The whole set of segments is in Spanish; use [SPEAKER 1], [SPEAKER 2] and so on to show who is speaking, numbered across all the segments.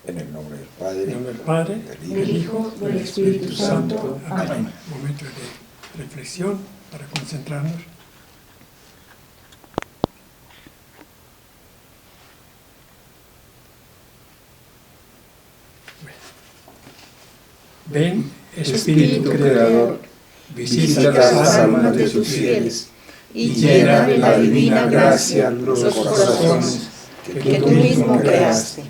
[SPEAKER 1] En el nombre del Padre,
[SPEAKER 2] En el nombre del Padre,
[SPEAKER 3] del Hijo, del Espíritu Santo. Amén.
[SPEAKER 2] Momento de reflexión para concentrarnos. Ven, Espíritu Creador, visita las almas de tus fieles
[SPEAKER 3] y llena de la divina gracia los corazones que tú mismo creaste.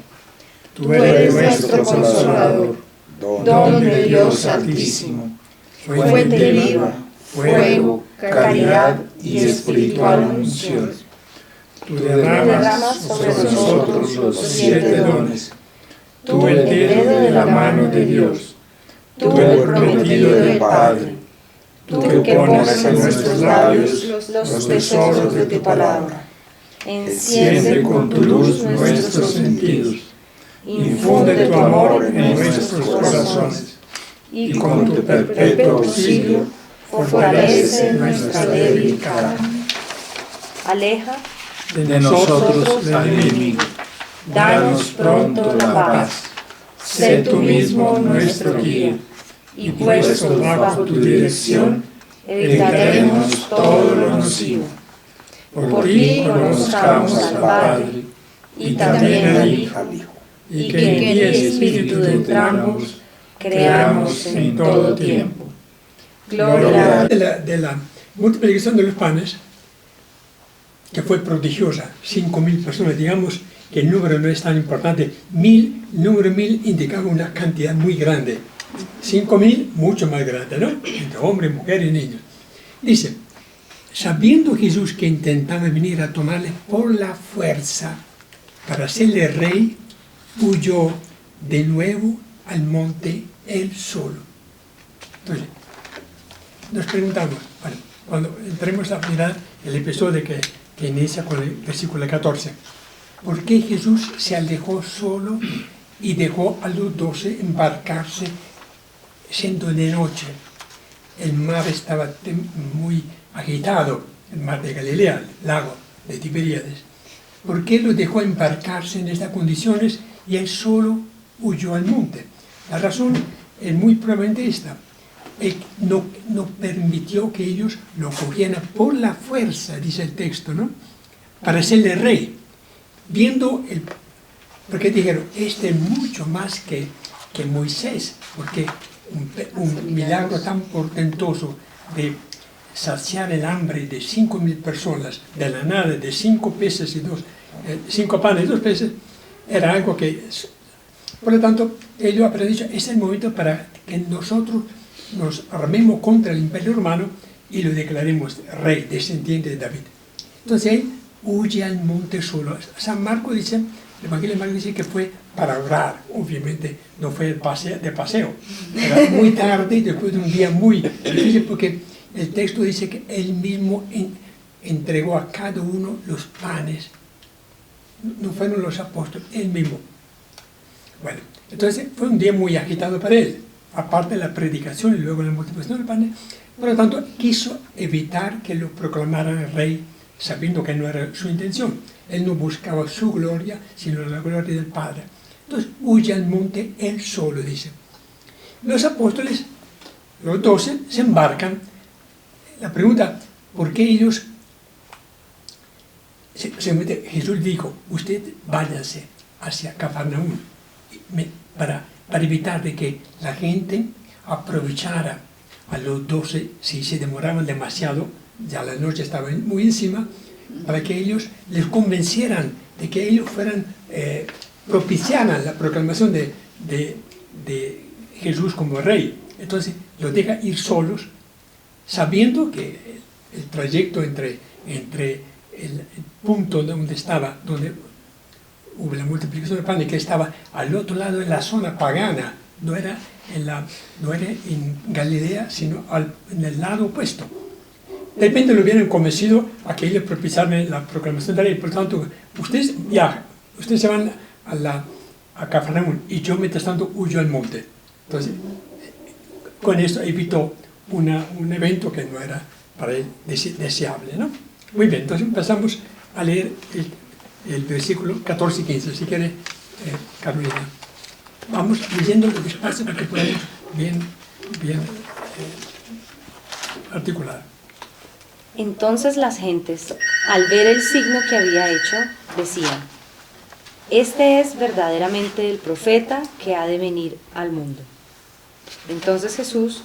[SPEAKER 3] Tú eres nuestro Consolador, don de Dios Altísimo, fuente viva, fuego, caridad y espiritual unción.
[SPEAKER 2] Tú derramas sobre nosotros los 7 dones. Tú el dedo de la mano de Dios. Tú el prometido del Padre. Tú que pones en nuestros labios los tesoros de tu palabra. Enciende con tu luz nuestros sentidos. Infunde tu amor en nuestros corazones. Y con tu perpetuo auxilio fortalece nuestra débil carne.
[SPEAKER 3] Aleja
[SPEAKER 2] De nosotros el enemigo.
[SPEAKER 3] danos pronto la paz. Sé tú mismo nuestro guía, y puestos bajo tu dirección, evitaremos todo lo nocivo.
[SPEAKER 2] Por ti conozcamos al Padre,
[SPEAKER 3] y también al Hijo, y que en el Espíritu de entrambos creamos en todo tiempo. Gloria
[SPEAKER 2] de la multiplicación de los panes, que fue prodigiosa, 5.000 personas, digamos que el número no es tan importante, el número 1000 indicaba una cantidad muy grande, 5.000 mucho más grande, ¿no? Entre hombres, mujeres y niños. Dice, sabiendo Jesús que intentaba venir a tomarle por la fuerza para hacerle rey, huyó de nuevo al monte él solo. Entonces, nos preguntamos, bueno, cuando entremos a mirar el episodio que inicia con el versículo 14, ¿por qué Jesús se alejó solo y dejó a los 12 embarcarse siendo de noche? El mar estaba muy agitado, el mar de Galilea, el lago de Tiberíades. ¿Por qué lo dejó embarcarse en estas condiciones y él solo huyó al monte? La razón es muy probablemente esta. Él no permitió que ellos lo cogieran por la fuerza, dice el texto, ¿no? Para hacerle rey. Porque dijeron, este es mucho más que Moisés, porque un milagro tan portentoso de saciar el hambre de 5.000 personas, de la nada, de 5 peces y 5 panes y 2 peces, era algo que... Por lo tanto, ellos habrán dicho, es el momento para que nosotros nos armemos contra el imperio romano y lo declaremos rey, descendiente de David. Entonces él huye al monte solo. San Marcos dice, el Evangelio de Marcos dice que fue para orar, obviamente no fue de paseo. Era muy tarde, después de un día muy difícil, porque el texto dice que él mismo entregó a cada uno los panes. No fueron los apóstoles, él mismo. Bueno, entonces fue un día muy agitado para él, aparte de la predicación y luego la multiplicación del pan. Por lo tanto, quiso evitar que lo proclamaran rey, sabiendo que no era su intención. Él no buscaba su gloria, sino la gloria del Padre. Entonces, huye al monte él solo, dice. Los apóstoles, los 12, se embarcan. La pregunta, ¿por qué ellos? Jesús dijo, usted váyase hacia Cafarnaúm, para evitar de que la gente aprovechara a los 12 si se demoraban demasiado, ya la noche estaba muy encima, para que ellos les convencieran de que ellos propiciaran la proclamación de Jesús como rey. Entonces los deja ir solos, sabiendo que el trayecto entre el punto donde estaba, donde hubo la multiplicación del pan, que estaba al otro lado de la zona pagana, no era en Galilea, sino en el lado opuesto. De repente lo hubieran convencido a que ellos propiciaran la proclamación de la ley. Por tanto, ustedes viajan, ustedes se van a Cafarnaúm y yo mientras tanto huyo al monte. Entonces, con esto evitó un evento que no era para él deseable, ¿no? Muy bien, entonces empezamos a leer el versículo 14 y 15, si quiere, Carolina. vamos leyendo despacio para que podamos bien articular.
[SPEAKER 1] Entonces las gentes, al ver el signo que había hecho, decían: este es verdaderamente el profeta que ha de venir al mundo. Entonces Jesús,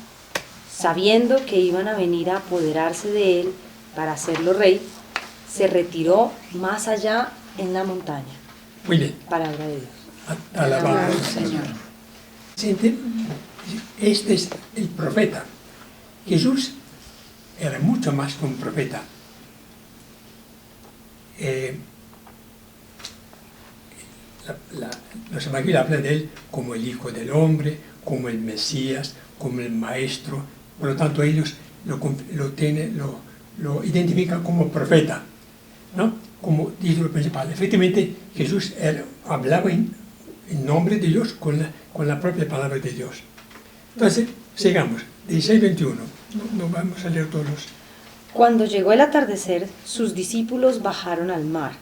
[SPEAKER 1] sabiendo que iban a venir a apoderarse de él para hacerlo rey, se retiró más allá en la montaña.
[SPEAKER 2] Muy bien.
[SPEAKER 1] Palabra de Dios.
[SPEAKER 2] Alabado Señor. Siente, este es el profeta. Jesús era mucho más que un profeta. Los evangelios hablan de él como el Hijo del Hombre, como el Mesías, como el Maestro. Por lo tanto, ellos lo identifican como profeta, ¿no? Como título principal. Efectivamente, Jesús hablaba en nombre de Dios con la propia palabra de Dios. Entonces, sigamos. 16-21. No vamos a leer todos los...
[SPEAKER 1] Cuando llegó el atardecer, sus discípulos bajaron al mar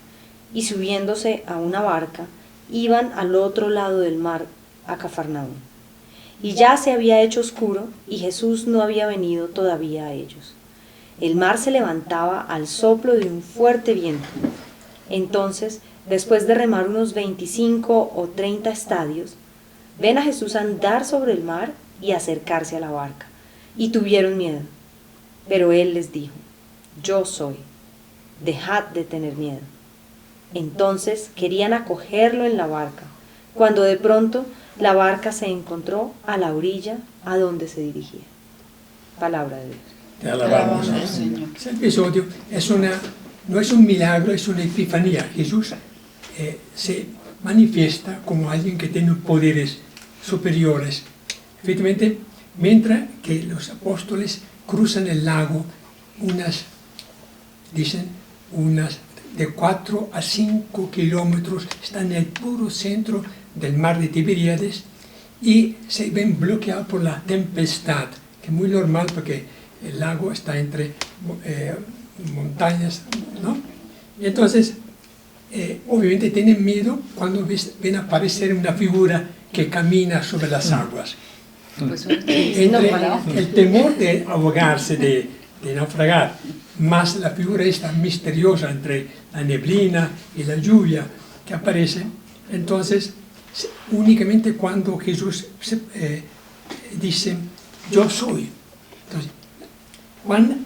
[SPEAKER 1] y, subiéndose a una barca, iban al otro lado del mar, a Cafarnaúm. Y ya se había hecho oscuro y Jesús no había venido todavía a ellos. El mar se levantaba al soplo de un fuerte viento. Entonces, después de remar unos 25 o 30 estadios, ven a Jesús andar sobre el mar y acercarse a la barca, y tuvieron miedo. Pero él les dijo: yo soy, dejad de tener miedo. Entonces querían acogerlo en la barca, cuando de pronto la barca se encontró a la orilla a donde se dirigía. Palabra de Dios.
[SPEAKER 2] Te alabamos, Señor. Ese episodio no es un milagro, es una epifanía. Jesús se manifiesta como alguien que tiene poderes superiores. Efectivamente, mientras que los apóstoles cruzan el lago, unas de 4 a 5 kilómetros, están en el puro centro del mar de Tiberíades y se ven bloqueados por la tempestad, que es muy normal porque el lago está entre montañas, ¿no? Y entonces, obviamente tienen miedo cuando ven aparecer una figura que camina sobre las aguas.
[SPEAKER 4] Pues
[SPEAKER 2] Entre el temor de ahogarse, de naufragar, más la figura esta misteriosa entre la neblina y la lluvia que aparece, entonces únicamente cuando Jesús dice yo soy. Entonces, Juan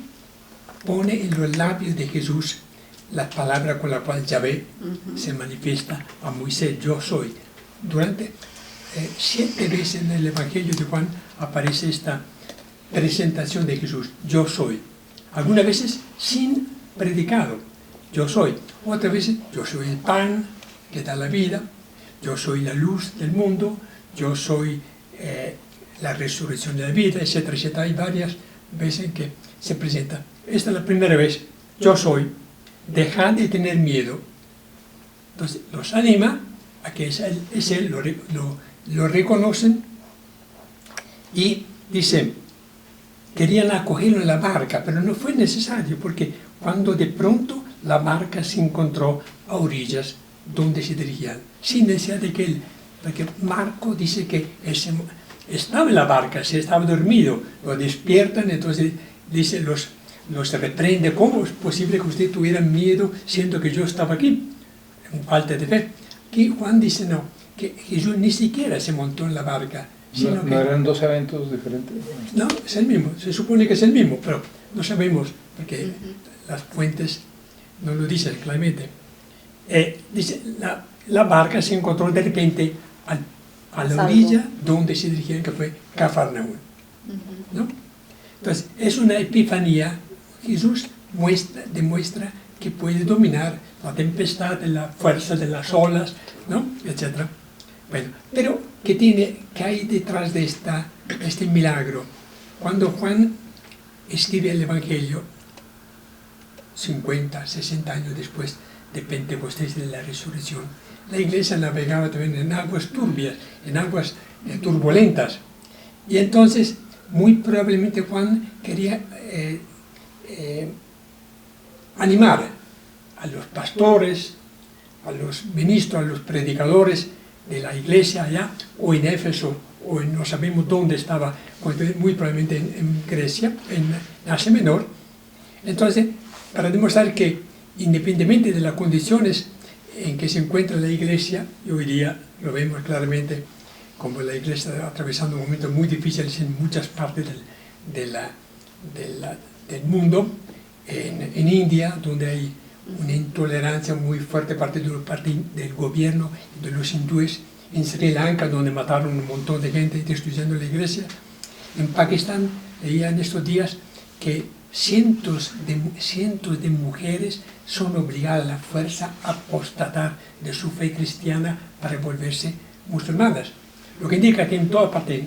[SPEAKER 2] pone en los labios de Jesús la palabra con la cual Yahvé se manifiesta a Moisés, yo soy. Durante 7 veces en el Evangelio de Juan aparece esta presentación de Jesús, yo soy. Algunas veces sin predicado, yo soy. Otras veces, yo soy el pan que da la vida, yo soy la luz del mundo, yo soy la resurrección de la vida, etcétera, etcétera. Hay varias veces en que se presenta. Esta es la primera vez, yo soy, dejad de tener miedo. Entonces los anima a que es él, lo reconocen y dicen, querían acogerlo en la barca, pero no fue necesario porque cuando de pronto la barca se encontró a orillas donde se dirigían, sin necesidad de que él, porque Marco dice que él estaba en la barca, se estaba dormido, lo despiertan, entonces dice, los reprende, ¿cómo es posible que usted tuviera miedo siendo que yo estaba aquí? Falta de fe. Aquí Juan dice no, que Jesús ni siquiera se montó en la barca. Sino
[SPEAKER 5] ¿No eran dos eventos diferentes?
[SPEAKER 2] No, es el mismo, se supone que es el mismo, pero no sabemos, porque las fuentes no lo dicen claramente. Dice, la barca se encontró de repente a la orilla donde se dirigían, que fue Cafarnaúm, ¿no? Entonces, es una epifanía. Jesús demuestra que puede dominar la tempestad, la fuerza de las olas, ¿no? Etcétera. Bueno, pero ¿qué hay detrás de este milagro? Cuando Juan escribe el Evangelio, 50, 60 años después de Pentecostés, de la resurrección, la iglesia navegaba también en aguas turbias, en aguas turbulentas. Y entonces, muy probablemente Juan quería animar a los pastores, a los ministros, a los predicadores, de la iglesia allá, o en Éfeso, o en, no sabemos dónde estaba, muy probablemente en Grecia, en Asia Menor. Entonces, para demostrar que independientemente de las condiciones en que se encuentra la iglesia, y hoy día lo vemos claramente como la iglesia está atravesando momentos muy difíciles en muchas partes del mundo, en India, donde hay una intolerancia muy fuerte parte del gobierno de los hindúes, en Sri Lanka, donde mataron un montón de gente destruyendo la iglesia, en Pakistán leía en estos días que cientos de mujeres son obligadas a la fuerza a apostatar de su fe cristiana para volverse musulmanas. Lo que indica que en toda parte,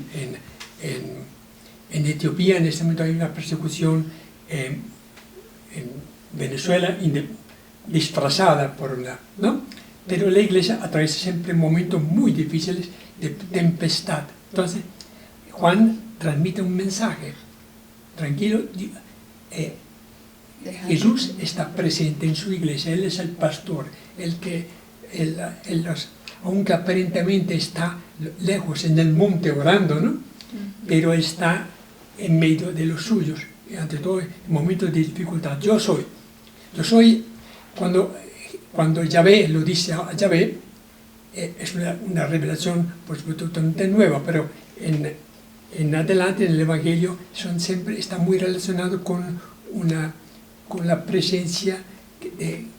[SPEAKER 2] en Etiopía en este momento hay una persecución, en Venezuela disfrazada por una, ¿no? Pero la iglesia atraviesa siempre momentos muy difíciles de tempestad. Entonces, Juan transmite un mensaje, tranquilo, Jesús está presente en su iglesia, Él es el pastor, aunque aparentemente está lejos en el monte orando, ¿no? Pero está en medio de los suyos, y ante todo en momentos de dificultad. Yo soy, cuando Yahvé lo dice a Yahvé, es una revelación por supuesto totalmente nueva, pero en adelante en el Evangelio está muy relacionado con la presencia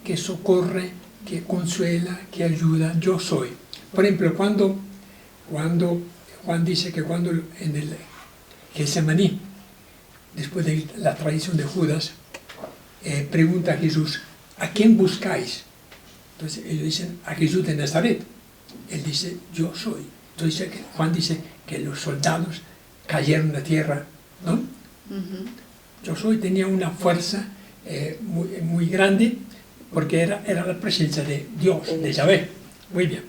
[SPEAKER 2] que socorre, que consuela, que ayuda. Yo soy. Por ejemplo, cuando Juan dice que cuando en el Getsemaní, después de la traición de Judas, pregunta a Jesús, ¿a quién buscáis? Entonces ellos dicen, a Jesús de Nazaret. Él dice, yo soy. Entonces Juan dice que los soldados cayeron a tierra, ¿no? Yo soy tenía una fuerza muy grande, porque era la presencia de Dios, de Yahvé. Muy bien.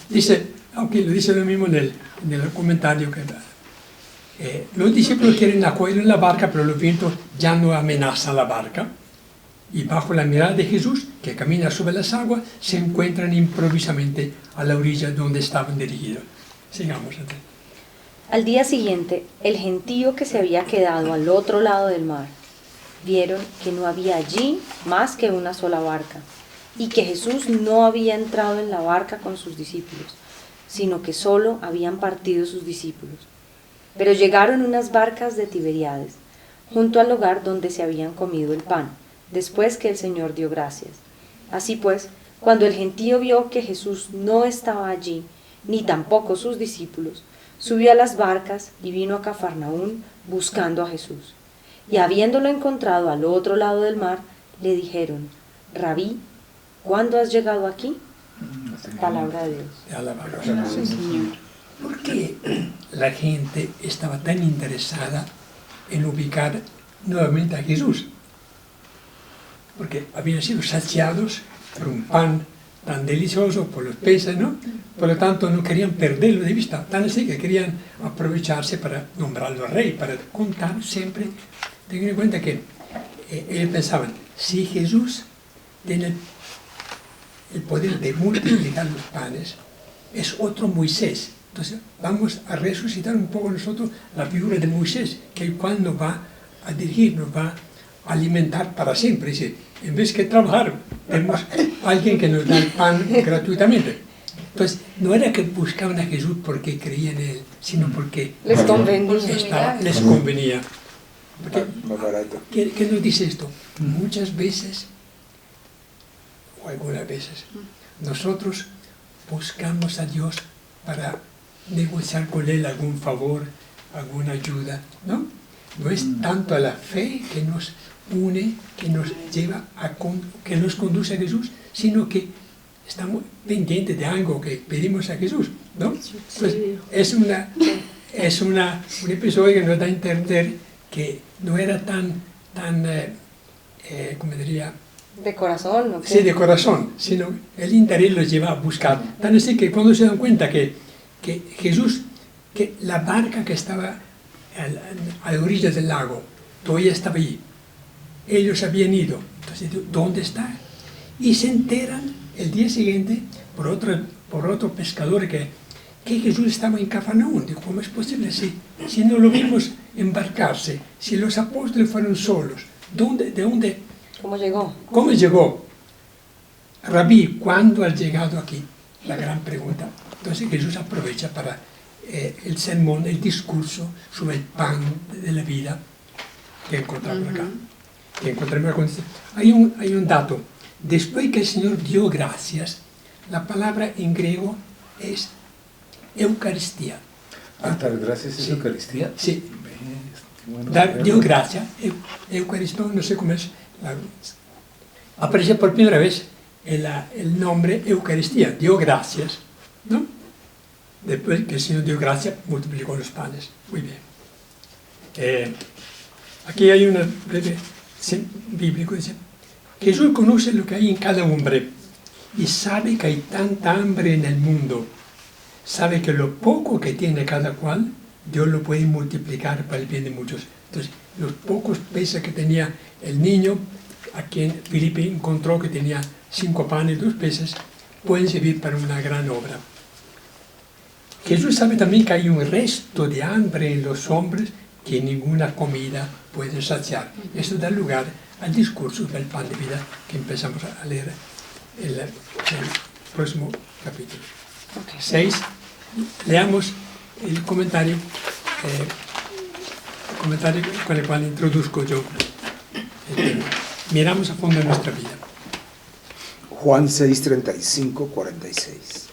[SPEAKER 2] Dice, aunque lo dice lo mismo en el comentario, que los discípulos quieren acogerlo en la barca, pero los vientos ya no amenazan la barca. Y bajo la mirada de Jesús, que camina sobre las aguas, se encuentran improvisamente a la orilla donde estaban dirigidos. Sigamos.
[SPEAKER 1] Al día siguiente, el gentío que se había quedado al otro lado del mar, vieron que no había allí más que una sola barca, y que Jesús no había entrado en la barca con sus discípulos, sino que solo habían partido sus discípulos. Pero llegaron unas barcas de Tiberíades, junto al lugar donde se habían comido el pan, después que el Señor dio gracias. Así pues, cuando el gentío vio que Jesús no estaba allí, ni tampoco sus discípulos, subió a las barcas y vino a Cafarnaún buscando a Jesús. Y habiéndolo encontrado al otro lado del mar, le dijeron, Rabí, ¿cuándo has llegado aquí? Palabra de Dios.
[SPEAKER 2] ¿Por qué la gente estaba tan interesada en ubicar nuevamente a Jesús? Porque habían sido saciados por un pan tan delicioso, por los peces, ¿no? Por lo tanto, no querían perderlo de vista, tan así que querían aprovecharse para nombrarlo rey, para contar siempre. Tengan en cuenta que ellos pensaban, si Jesús tiene el poder de multiplicar los panes, es otro Moisés. Entonces, vamos a resucitar un poco nosotros la figura de Moisés, que el cual nos va a dirigir, nos va a alimentar para siempre. Dice, en vez que trabajar, tenemos a alguien que nos da el pan gratuitamente. Entonces, no era que buscaban a Jesús porque creían en Él, sino porque
[SPEAKER 1] les
[SPEAKER 2] convenía. Porque, ¿qué nos dice esto? Muchas veces, o algunas veces, nosotros buscamos a Dios para negociar con Él algún favor, alguna ayuda, ¿no? No es tanto a la fe que nos une, que nos lleva que nos conduce a Jesús, sino que estamos pendientes de algo que pedimos a Jesús, ¿no? Pues es un episodio que nos da a entender que no era tan ¿cómo diría?
[SPEAKER 1] De corazón, ¿no?
[SPEAKER 2] Sí, de corazón, sino el interés los lleva a buscar. Tan así que cuando se dan cuenta que Jesús, que la barca que estaba a la orilla del lago, todavía estaba allí. Ellos habían ido. Entonces, ¿dónde está? Y se enteran el día siguiente por por otro pescador que Jesús estaba en Cafarnaúm. Dijo, ¿cómo es posible si no lo vimos embarcarse? Si los apóstoles fueron solos. ¿De dónde?
[SPEAKER 1] ¿Cómo llegó?
[SPEAKER 2] ¿Cómo llegó? Rabí, ¿cuándo has llegado aquí? La gran pregunta. Entonces Jesús aprovecha para el sermón, el discurso sobre el pan de la vida que encontramos acá. Que encontramos acá. Hay un dato. Después que el Señor dio gracias, la palabra en griego es Eucaristía.
[SPEAKER 5] ¿Dar gracias es Eucaristía?
[SPEAKER 2] Sí.
[SPEAKER 5] Bueno,
[SPEAKER 2] Dio gracias. Eucaristía, no sé cómo es. Aparece por primera vez el nombre Eucaristía. Dio gracias, ¿no? Después que el Señor dio gracias, multiplicó los panes. Muy bien. Aquí hay una breve bíblico, dice, Jesús conoce lo que hay en cada hombre y sabe que hay tanta hambre en el mundo. Sabe que lo poco que tiene cada cual, Dios lo puede multiplicar para el bien de muchos. Entonces, los pocos peces que tenía el niño, a quien Felipe encontró que tenía 5 panes y 2 peces, pueden servir para una gran obra. Jesús sabe también que hay un resto de hambre en los hombres que ninguna comida puede saciar. Eso da lugar al discurso del pan de vida que empezamos a leer en el próximo capítulo. 6. Leamos el comentario con el cual introduzco yo el tema. Miramos a fondo nuestra vida.
[SPEAKER 3] Juan 6, 35, 46.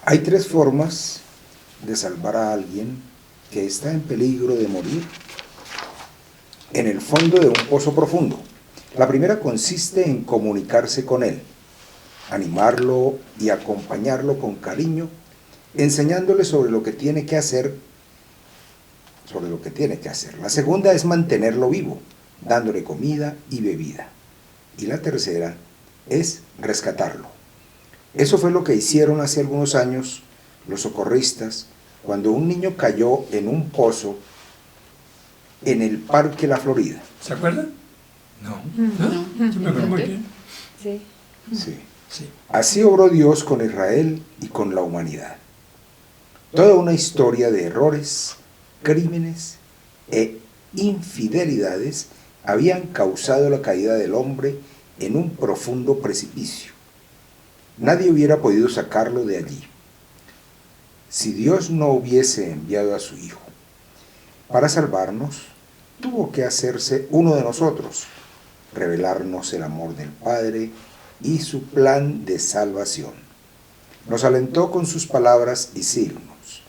[SPEAKER 3] Hay 3 formas de salvar a alguien que está en peligro de morir en el fondo de un pozo profundo. La primera consiste en comunicarse con él, animarlo y acompañarlo con cariño, enseñándole sobre lo que tiene que hacer. La segunda es mantenerlo vivo, dándole comida y bebida. Y la tercera es rescatarlo. Eso fue lo que hicieron hace algunos años los socorristas cuando un niño cayó en un pozo en el Parque La Florida.
[SPEAKER 2] ¿Se acuerdan?
[SPEAKER 5] No.
[SPEAKER 2] ¿No? ¿Se me acuerdo muy bien?
[SPEAKER 1] Sí.
[SPEAKER 3] Sí.
[SPEAKER 2] Sí.
[SPEAKER 3] Así obró Dios con Israel y con la humanidad. Toda una historia de errores, crímenes e infidelidades habían causado la caída del hombre en un profundo precipicio. Nadie hubiera podido sacarlo de allí si Dios no hubiese enviado a su Hijo. Para salvarnos, tuvo que hacerse uno de nosotros, revelarnos el amor del Padre y su plan de salvación. Nos alentó con sus palabras y signos.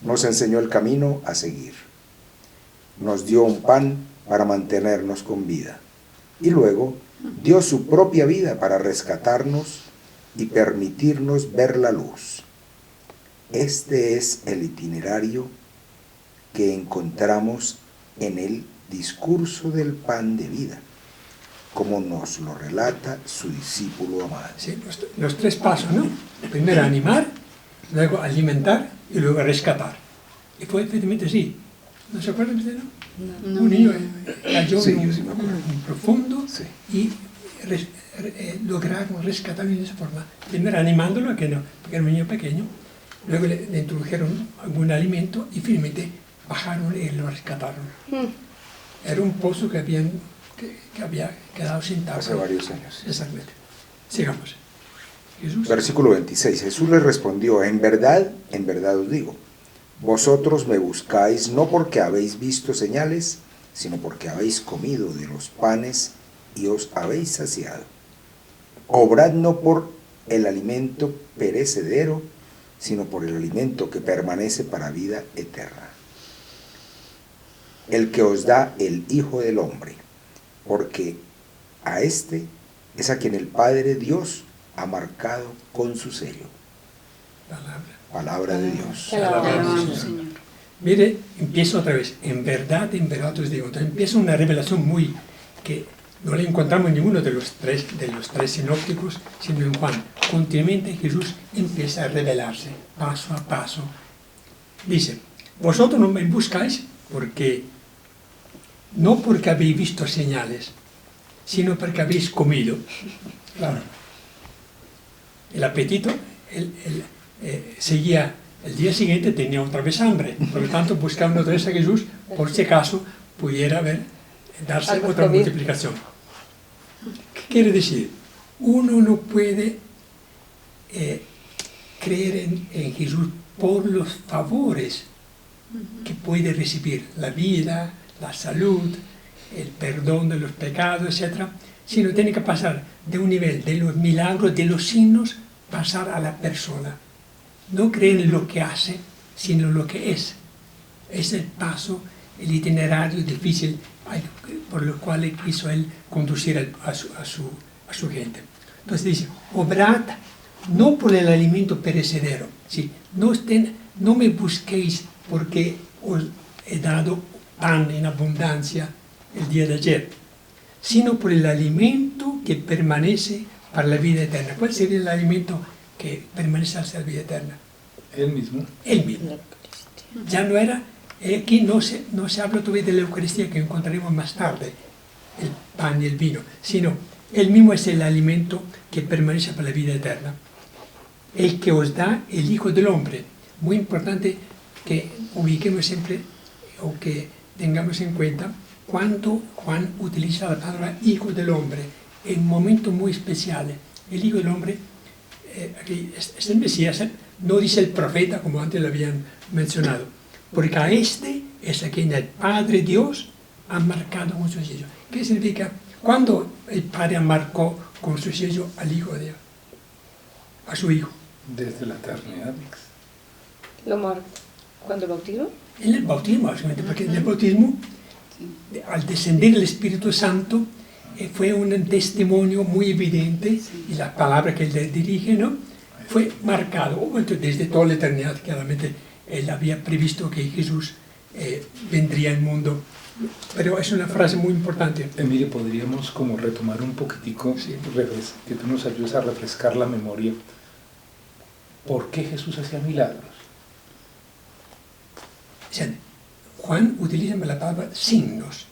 [SPEAKER 3] Nos enseñó el camino a seguir. Nos dio un pan para mantenernos con vida. Y luego dio su propia vida para rescatarnos y permitirnos ver la luz. Este es el itinerario que encontramos en el discurso del pan de vida, como nos lo relata su discípulo amado.
[SPEAKER 2] Sí, los 3 pasos, ¿no? Primero animar, luego alimentar y luego rescatar. Y fue efectivamente así. ¿No se acuerdan ustedes? No. Un niño cayó en un profundo y lograron rescatarlo de esa forma. Primero animándolo, porque era un niño pequeño, luego le introdujeron algún alimento y finalmente bajaron y lo rescataron. Era un pozo que había quedado sin agua.
[SPEAKER 3] Hace varios años.
[SPEAKER 2] Exactamente. Sigamos. Jesús.
[SPEAKER 3] Versículo 26. Jesús les respondió, en verdad os digo, vosotros me buscáis no porque habéis visto señales, sino porque habéis comido de los panes y os habéis saciado. Obrad no por el alimento perecedero, sino por el alimento que permanece para vida eterna, el que os da el Hijo del Hombre, porque a este es a quien el Padre Dios ha marcado con su sello. Palabra de Dios.
[SPEAKER 1] Alabamos, Señor.
[SPEAKER 2] Mire, empieza otra vez. En verdad os digo. Entonces empieza una revelación que no la encontramos en ninguno de los tres sinópticos, sino en Juan. Continuamente Jesús empieza a revelarse, paso a paso. Dice, vosotros no me buscáis no porque habéis visto señales, sino porque habéis comido. Claro. El apetito seguía, el día siguiente tenía otra vez hambre, por lo tanto buscaban otra vez a Jesús por si acaso pudiera darse
[SPEAKER 1] Algo
[SPEAKER 2] otra
[SPEAKER 1] comer.
[SPEAKER 2] multiplicación. ¿Qué quiere decir? Uno no puede creer en Jesús por los favores que puede recibir, la vida, la salud, el perdón de los pecados, etc., sino tiene que pasar de un nivel de los milagros, de los signos, pasar a la persona. No creer en lo que hace, sino en lo que es. Es el paso, el itinerario difícil por lo cual quiso él conducir a su gente. Entonces dice, obrad no por el alimento perecedero, ¿sí? No me busquéis porque os he dado pan en abundancia el día de ayer, sino por el alimento que permanece para la vida eterna. ¿Cuál sería el alimento que permanece hasta la vida eterna?
[SPEAKER 5] Él mismo.
[SPEAKER 2] Él mismo. Ya no era, aquí no se habla todavía de la Eucaristía, que encontraremos más tarde, el pan y el vino, sino Él mismo es el alimento que permanece para la vida eterna. El que os da el Hijo del Hombre. Muy importante que ubiquemos siempre o que tengamos en cuenta cuando Juan utiliza la palabra Hijo del Hombre en un momento muy especial. El Hijo del Hombre, aquí es el Mesías, no dice el profeta como antes lo habían mencionado, porque a este es a quien el Padre Dios ha marcado con su sello. ¿Qué significa? Cuando el Padre marcó con su sello al Hijo de Dios, a su Hijo.
[SPEAKER 5] Desde la eternidad.
[SPEAKER 1] ¿Lo marcó cuando bautizó?
[SPEAKER 2] En el bautismo, básicamente, porque en el bautismo, al descender el Espíritu Santo, fue un testimonio muy evidente, y la palabra que él le dirige, ¿no?, fue marcado. Bueno, desde toda la eternidad, claramente, él había previsto que Jesús vendría al mundo. Pero es una frase muy importante.
[SPEAKER 5] Emilio, podríamos como retomar un poquitico,
[SPEAKER 2] Sí.
[SPEAKER 5] que tú nos ayudes a refrescar la memoria. ¿Por qué Jesús hacía milagros?
[SPEAKER 2] O sea, Juan utiliza la palabra signos.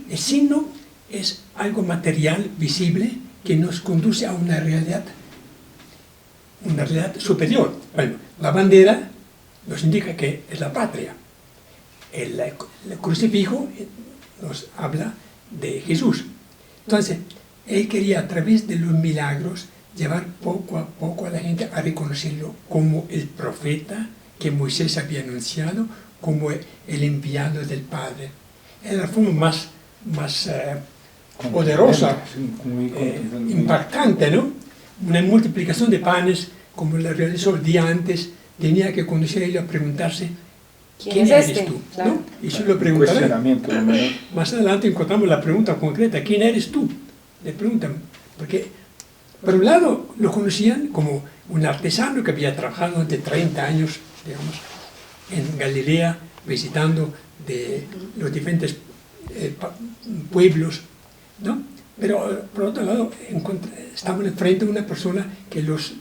[SPEAKER 2] El signo es algo material, visible, que nos conduce a una realidad superior. Bueno, la bandera nos indica que es la patria. El crucifijo nos habla de Jesús. Entonces, él quería a través de los milagros llevar poco a poco a la gente a reconocerlo como el profeta que Moisés había anunciado, como el enviado del Padre. Es la forma más poderosa, impactante, ¿no? Una multiplicación de panes, como la realizó el día antes, tenía que conducir a ellos a preguntarse, ¿quién eres tú?
[SPEAKER 1] Claro.
[SPEAKER 2] ¿No? Y eso lo preguntarán.
[SPEAKER 5] Cuestionamiento, lo menos.
[SPEAKER 2] Más adelante encontramos la pregunta concreta, ¿quién eres tú? Le preguntan, porque por un lado lo conocían como un artesano que había trabajado durante 30 años, digamos, en Galilea, visitando de los diferentes pueblos, ¿no? Pero por otro lado estaban enfrente de una persona que los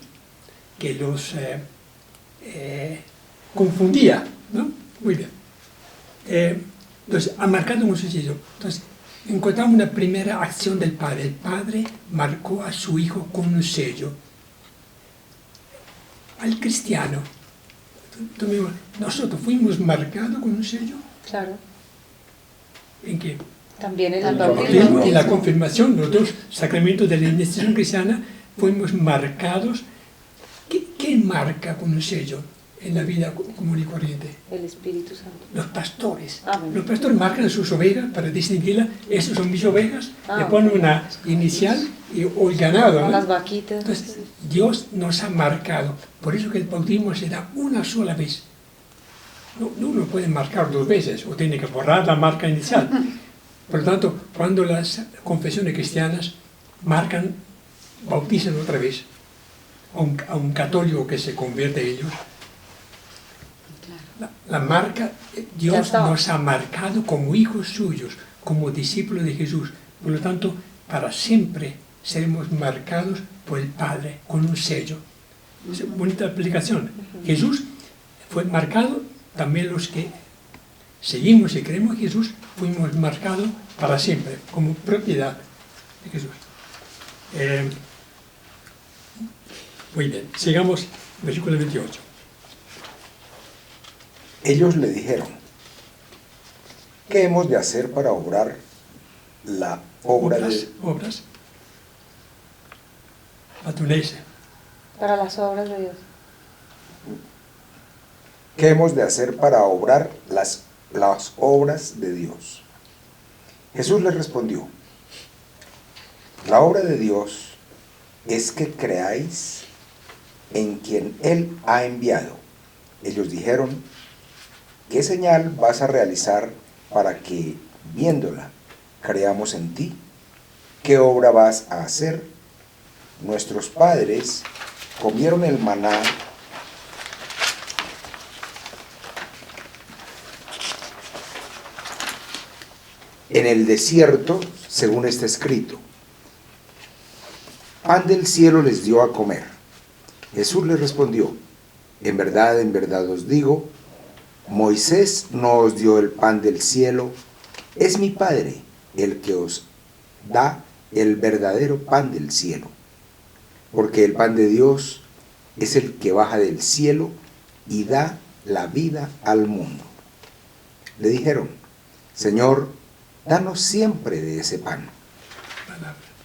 [SPEAKER 2] confundía, ¿no? Muy bien. Entonces, ha marcado un sello. Entonces, encontramos una primera acción del Padre. El Padre marcó a su Hijo con un sello. Al cristiano, nosotros fuimos marcados con un sello.
[SPEAKER 1] Claro.
[SPEAKER 2] ¿En qué?
[SPEAKER 1] También en
[SPEAKER 3] El
[SPEAKER 1] el
[SPEAKER 3] bautismo.
[SPEAKER 1] bautismo.
[SPEAKER 2] En la confirmación, los dos sacramentos de la iniciación cristiana, fuimos marcados. ¿Qué marca con un sello en la vida común y corriente?
[SPEAKER 1] El Espíritu Santo.
[SPEAKER 2] Los pastores.
[SPEAKER 1] Ah, bueno.
[SPEAKER 2] Los pastores marcan a sus ovejas para distinguirlas. Esas son mis ovejas.
[SPEAKER 1] Ah,
[SPEAKER 2] le ponen
[SPEAKER 1] ok.
[SPEAKER 2] una inicial o el ganado, ¿no?
[SPEAKER 1] Con las vaquitas.
[SPEAKER 2] Entonces, Dios nos ha marcado. Por eso que el bautismo se da una sola vez. No uno puede marcar dos veces o tiene que borrar la marca inicial. Por lo tanto, cuando las confesiones cristianas marcan, bautizan otra vez a un católico que se convierte a ellos, la marca, Dios nos ha marcado como hijos suyos, como discípulos de Jesús. Por lo tanto, para siempre seremos marcados por el Padre con un sello. Es una bonita aplicación. Jesús fue marcado, también los que seguimos y creemos en Jesús, fuimos marcados para siempre, como propiedad de Jesús. Muy bien, sigamos versículo 28.
[SPEAKER 3] Ellos le dijeron: ¿qué hemos de hacer para obrar la obra de
[SPEAKER 2] Obras. Atunese.
[SPEAKER 1] Para las obras de Dios.
[SPEAKER 3] ¿Qué hemos de hacer para obrar las obras de Dios? Jesús les respondió: la obra de Dios es que creáis en quien Él ha enviado. Ellos dijeron: ¿qué señal vas a realizar para que, viéndola, creamos en ti? ¿Qué obra vas a hacer? Nuestros padres comieron el maná en el desierto, según está escrito. Pan del cielo les dio a comer. Jesús les respondió: en verdad os digo, Moisés no os dio el pan del cielo, es mi Padre el que os da el verdadero pan del cielo. Porque el pan de Dios es el que baja del cielo y da la vida al mundo. Le dijeron: Señor, danos siempre de ese pan.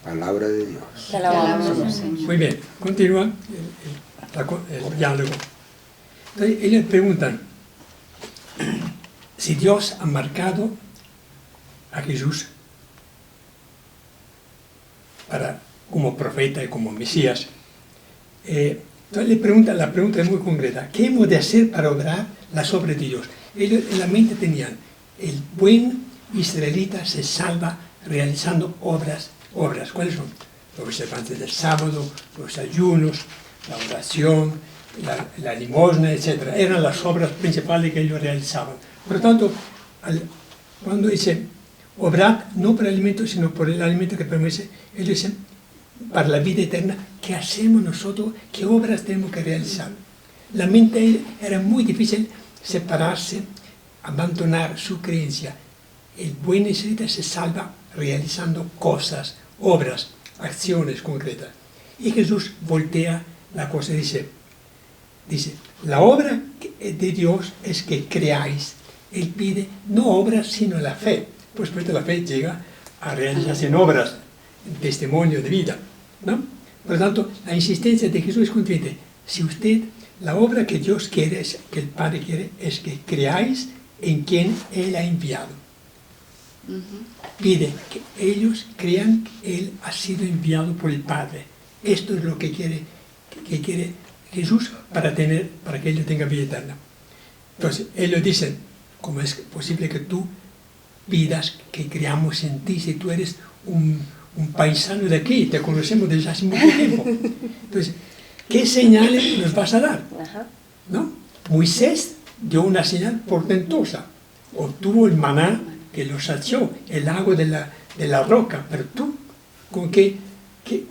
[SPEAKER 3] Palabra de Dios.
[SPEAKER 1] Te alabamos, Señor.
[SPEAKER 2] Muy bien, continúa el diálogo. Entonces, ellos preguntan si Dios ha marcado a Jesús como profeta y como Mesías. Entonces la pregunta es muy concreta: ¿qué hemos de hacer para obrar las obras de Dios? Ellos en la mente tenían: el buen israelita se salva realizando obras. ¿Cuáles son? Los observantes del sábado, los ayunos, la oración, la limosna, etc. Eran las obras principales que ellos realizaban. Por lo tanto, cuando dice obrad no por el alimento, sino por el alimento que permanece, ellos dicen para la vida eterna. ¿Qué hacemos nosotros? ¿Qué obras tenemos que realizar? La mente era muy difícil separarse, abandonar su creencia. El buen israelita se salva realizando cosas, obras, acciones concretas. Y Jesús voltea la cosa y dice, la obra de Dios es que creáis. Él pide no obras, sino la fe. Pues la fe llega a realizarse en obras, en testimonio de vida, ¿no? Por lo tanto, la insistencia de Jesús es contundente. Si usted, la obra que Dios quiere, que el Padre quiere, es que creáis en quien Él ha enviado. Pide que ellos crean que Él ha sido enviado por el Padre. Esto es lo que quiere Jesús para que ellos tengan vida eterna. Entonces, ellos dicen: ¿cómo es posible que tú pidas que creamos en ti si tú eres un paisano de aquí, te conocemos desde hace mucho tiempo? Entonces, ¿qué señales nos vas a dar? ¿No? Moisés dio una señal portentosa, obtuvo el maná que lo sació, el agua de la roca, pero tú,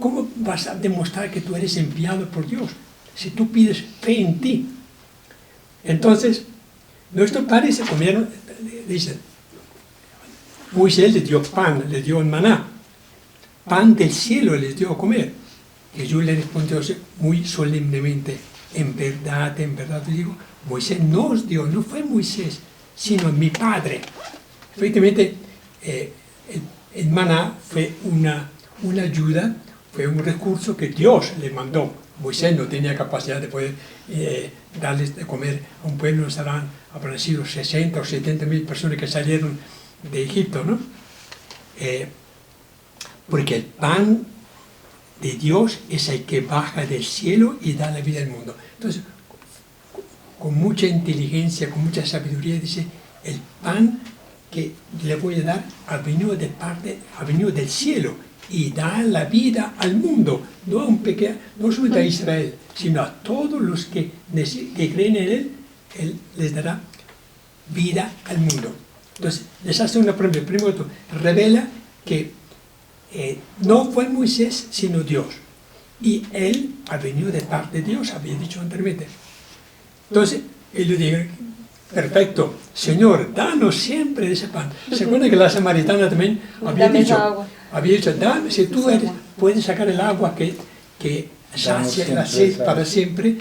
[SPEAKER 2] ¿cómo vas a demostrar que tú eres enviado por Dios si tú pides fe en ti? Entonces, nuestros padres se comieron, dicen, Moisés les dio pan, les dio el maná, pan del cielo les dio a comer. Jesús le respondió muy solemnemente: en verdad te digo, Moisés no os dio, no fue Moisés, sino mi Padre. Efectivamente, el maná fue una ayuda, fue un recurso que Dios le mandó. Moisés no tenía capacidad de poder darles de comer a un pueblo. Habrán sido 60 o 70 mil personas que salieron de Egipto, ¿no? Porque el pan de Dios es el que baja del cielo y da la vida al mundo. Entonces, con mucha inteligencia, con mucha sabiduría, dice: el pan que le voy a dar ha venido del cielo y da la vida al mundo, no solo a Israel, sino a todos los que creen en Él les dará vida al mundo. Entonces, les hace una promesa. Primero, revela que no fue Moisés, sino Dios. Y Él ha venido de parte de Dios, había dicho anteriormente. Entonces, ellos dijeron: perfecto, Señor, danos siempre ese pan. ¿Se acuerdan que la samaritana también había dicho, dame, si tú puedes sacar el agua que sacia la sed para siempre,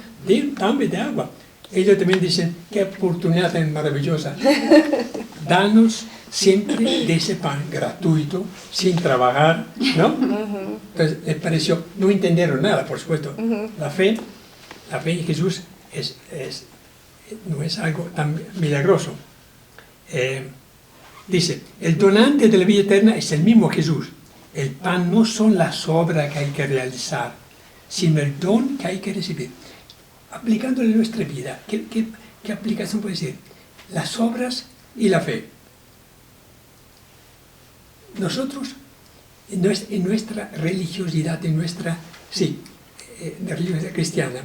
[SPEAKER 2] dame de agua. Ellos también dicen, qué oportunidad tan maravillosa. Danos siempre de ese pan gratuito, sin trabajar, ¿no? Entonces les pareció, no entendieron nada, por supuesto. La fe en Jesús no es algo tan milagroso. Dice, el donante de la vida eterna es el mismo Jesús. El pan no son las obras que hay que realizar, sino el don que hay que recibir. Aplicándole a nuestra vida, ¿qué aplicación puede ser? Las obras y la fe. Nosotros, en nuestra religiosidad, religiosidad cristiana,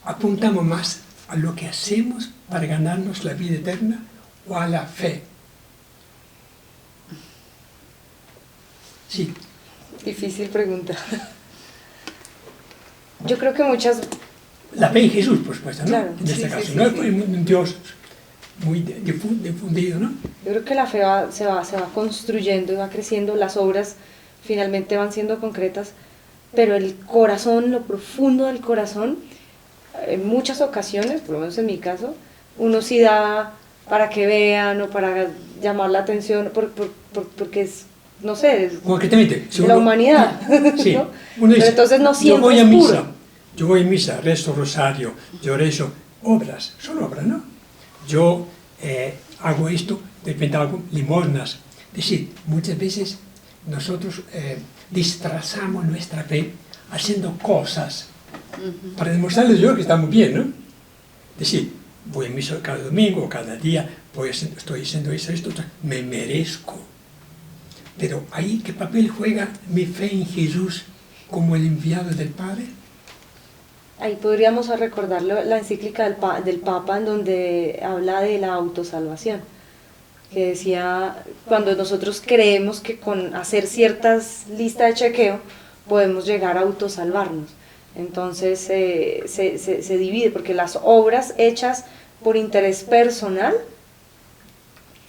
[SPEAKER 2] apuntamos más a lo que hacemos para ganarnos la vida eterna o a la fe. Sí.
[SPEAKER 1] Difícil pregunta. Yo creo que muchas...
[SPEAKER 2] La fe en Jesús, por supuesto, ¿no?
[SPEAKER 1] Claro,
[SPEAKER 2] en este
[SPEAKER 1] sí,
[SPEAKER 2] caso,
[SPEAKER 1] sí,
[SPEAKER 2] no
[SPEAKER 1] sí.
[SPEAKER 2] es un Dios muy difundido, ¿no?
[SPEAKER 1] Yo creo que la fe se va construyendo y va creciendo, las obras finalmente van siendo concretas, pero el corazón, lo profundo del corazón, en muchas ocasiones, por lo menos en mi caso, uno sí da para que vean o para llamar la atención, porque es, no sé, es
[SPEAKER 2] Concretamente, si
[SPEAKER 1] de la
[SPEAKER 2] uno-
[SPEAKER 1] humanidad.
[SPEAKER 2] Sí,
[SPEAKER 1] ¿no?
[SPEAKER 2] uno dice,
[SPEAKER 1] Pero entonces no
[SPEAKER 2] yo
[SPEAKER 1] siempre
[SPEAKER 2] voy a
[SPEAKER 1] es
[SPEAKER 2] misa,
[SPEAKER 1] puro.
[SPEAKER 2] yo voy a misa, rezo rosario, yo rezo, obras, son obras, ¿no? Yo hago esto, de repente hago limosnas. Es decir, muchas veces nosotros disfrazamos nuestra fe haciendo cosas para demostrarles yo que estamos bien, ¿no? Es decir, voy a misa cada domingo, cada día, estoy haciendo esto, me merezco. Pero ahí, ¿qué papel juega mi fe en Jesús como el enviado del Padre?
[SPEAKER 1] Ahí podríamos recordar la encíclica del Papa, en donde habla de la autosalvación, que decía, cuando nosotros creemos que con hacer ciertas listas de chequeo podemos llegar a autosalvarnos. Entonces se divide, porque las obras hechas por interés personal,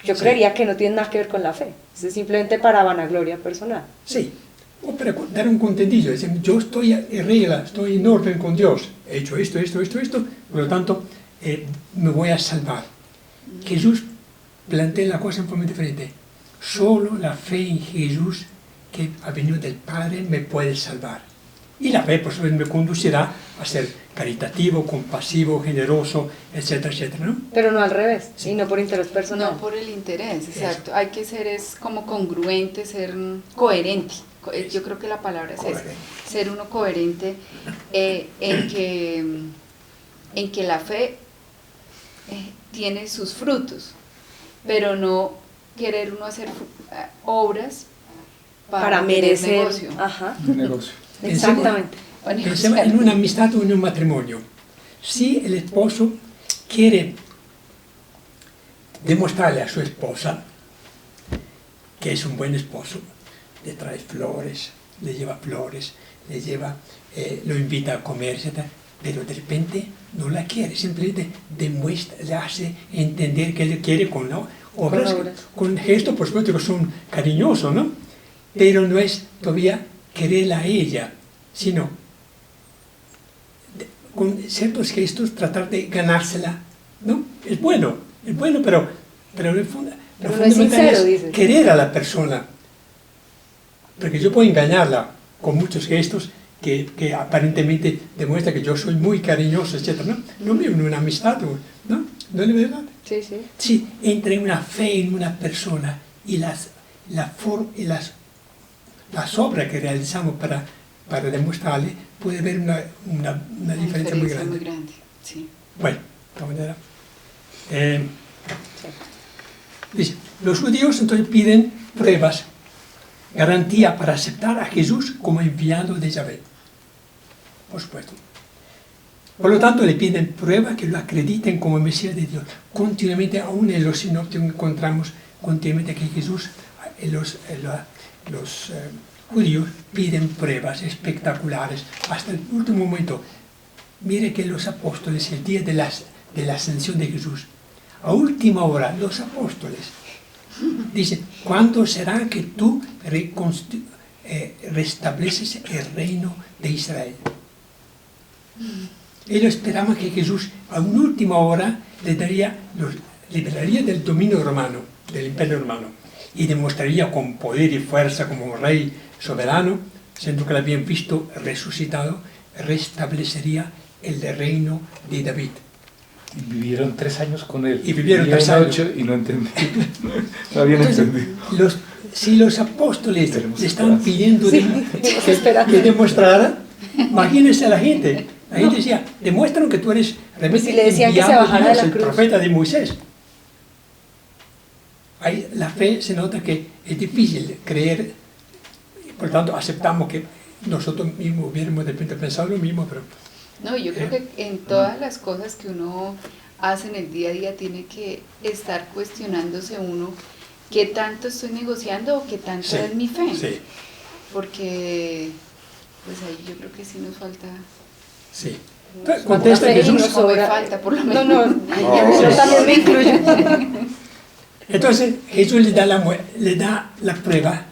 [SPEAKER 1] yo
[SPEAKER 2] Sí.
[SPEAKER 1] creería que no tienen nada que ver con la fe, es simplemente para vanagloria personal.
[SPEAKER 2] Sí, o para dar un contentillo, decir, yo estoy en regla, estoy en orden con Dios, he hecho esto, por lo tanto me voy a salvar. Jesús plantea la cosa en forma diferente. Solo la fe en Jesús que ha venido del Padre me puede salvar. Y la fe, por supuesto, me conducirá a ser caritativo, compasivo, generoso, etcétera, etcétera, ¿no?
[SPEAKER 1] Pero no al revés,
[SPEAKER 2] Sí.
[SPEAKER 1] y no por interés personal.
[SPEAKER 4] No por el interés, exacto. Hay que ser como congruente, ser coherente. Yo creo que la palabra es esa.
[SPEAKER 2] Coherente.
[SPEAKER 4] Ser uno coherente en que la fe tiene sus frutos, pero no querer uno hacer obras
[SPEAKER 1] para
[SPEAKER 4] tener
[SPEAKER 1] merecer.
[SPEAKER 4] negocio.
[SPEAKER 1] Ajá.
[SPEAKER 5] Un negocio.
[SPEAKER 1] Exactamente.
[SPEAKER 4] Bueno,
[SPEAKER 2] Pensemos en una amistad o en un matrimonio. Si el esposo quiere demostrarle a su esposa que es un buen esposo, le trae flores, le lleva flores, lo invita a comer, etc. Pero de repente no la quiere, simplemente le hace entender que le quiere con obras,
[SPEAKER 1] obras.
[SPEAKER 2] con gestos, por supuesto, que son cariñosos, ¿no? Pero no es todavía quererla a ella, sino con ciertos gestos tratar de ganársela, ¿no? Es bueno, pero el
[SPEAKER 1] no es
[SPEAKER 2] fundamental
[SPEAKER 1] sincero, dices.
[SPEAKER 2] querer a la persona. Porque yo puedo engañarla con muchos gestos que aparentemente demuestran que yo soy muy cariñoso, etc. No mismo en una amistad, ¿no? ¿No es verdad?
[SPEAKER 1] Sí, sí.
[SPEAKER 2] Sí, entre una fe en una persona y las obras que realizamos para demostrarle, puede haber una diferencia muy grande.
[SPEAKER 4] Sí.
[SPEAKER 2] Bueno, de todas maneras. Dice, los judíos entonces piden pruebas, garantía para aceptar a Jesús como enviado de Yahvé. Por supuesto. Por lo tanto, le piden pruebas que lo acrediten como Mesías de Dios. Continuamente, aún en los sinópticos encontramos continuamente que Jesús, los judíos piden pruebas espectaculares hasta el último momento. Mire que los apóstoles, el día de la ascensión de Jesús, a última hora, los apóstoles dicen, ¿cuándo será que tú restableces el reino de Israel? Ellos esperaban que Jesús a una última hora los liberaría del dominio romano, del imperio romano, y demostraría con poder y fuerza como rey soberano, siendo que lo habían visto resucitado, restablecería el reino de David.
[SPEAKER 5] Y vivieron 3 años con él.
[SPEAKER 2] Y vivieron
[SPEAKER 5] Día y
[SPEAKER 2] 3 años.
[SPEAKER 5] noche y no entendí. No habían entendido.
[SPEAKER 2] Si los apóstoles
[SPEAKER 5] Tenemos
[SPEAKER 2] le estaban
[SPEAKER 5] esperanza.
[SPEAKER 2] pidiendo que demostrara, imagínense a la gente. La gente decía, demuéstranos que tú eres realmente
[SPEAKER 1] Si le decían que se
[SPEAKER 2] enviado de
[SPEAKER 1] bajara de
[SPEAKER 2] Dios,
[SPEAKER 1] la
[SPEAKER 2] el
[SPEAKER 1] cruz.
[SPEAKER 2] profeta de Moisés. Ahí la fe se nota que es difícil creer, por lo tanto aceptamos que nosotros mismos hubiéramos de repente pensado lo mismo, pero
[SPEAKER 4] No, yo creo que en todas las cosas que uno hace en el día a día tiene que estar cuestionándose uno qué tanto estoy negociando o qué tanto
[SPEAKER 2] sí,
[SPEAKER 4] es mi fe.
[SPEAKER 2] sí,
[SPEAKER 4] Porque pues ahí yo creo que sí nos falta.
[SPEAKER 2] sí. Entonces,
[SPEAKER 1] Cuando
[SPEAKER 2] contesta
[SPEAKER 1] la fe
[SPEAKER 2] Jesús.
[SPEAKER 1] nos sobra-
[SPEAKER 4] Me falta, por lo
[SPEAKER 1] No,
[SPEAKER 4] menos.
[SPEAKER 1] no, yo también me incluyo.
[SPEAKER 2] Entonces Jesús le da la prueba.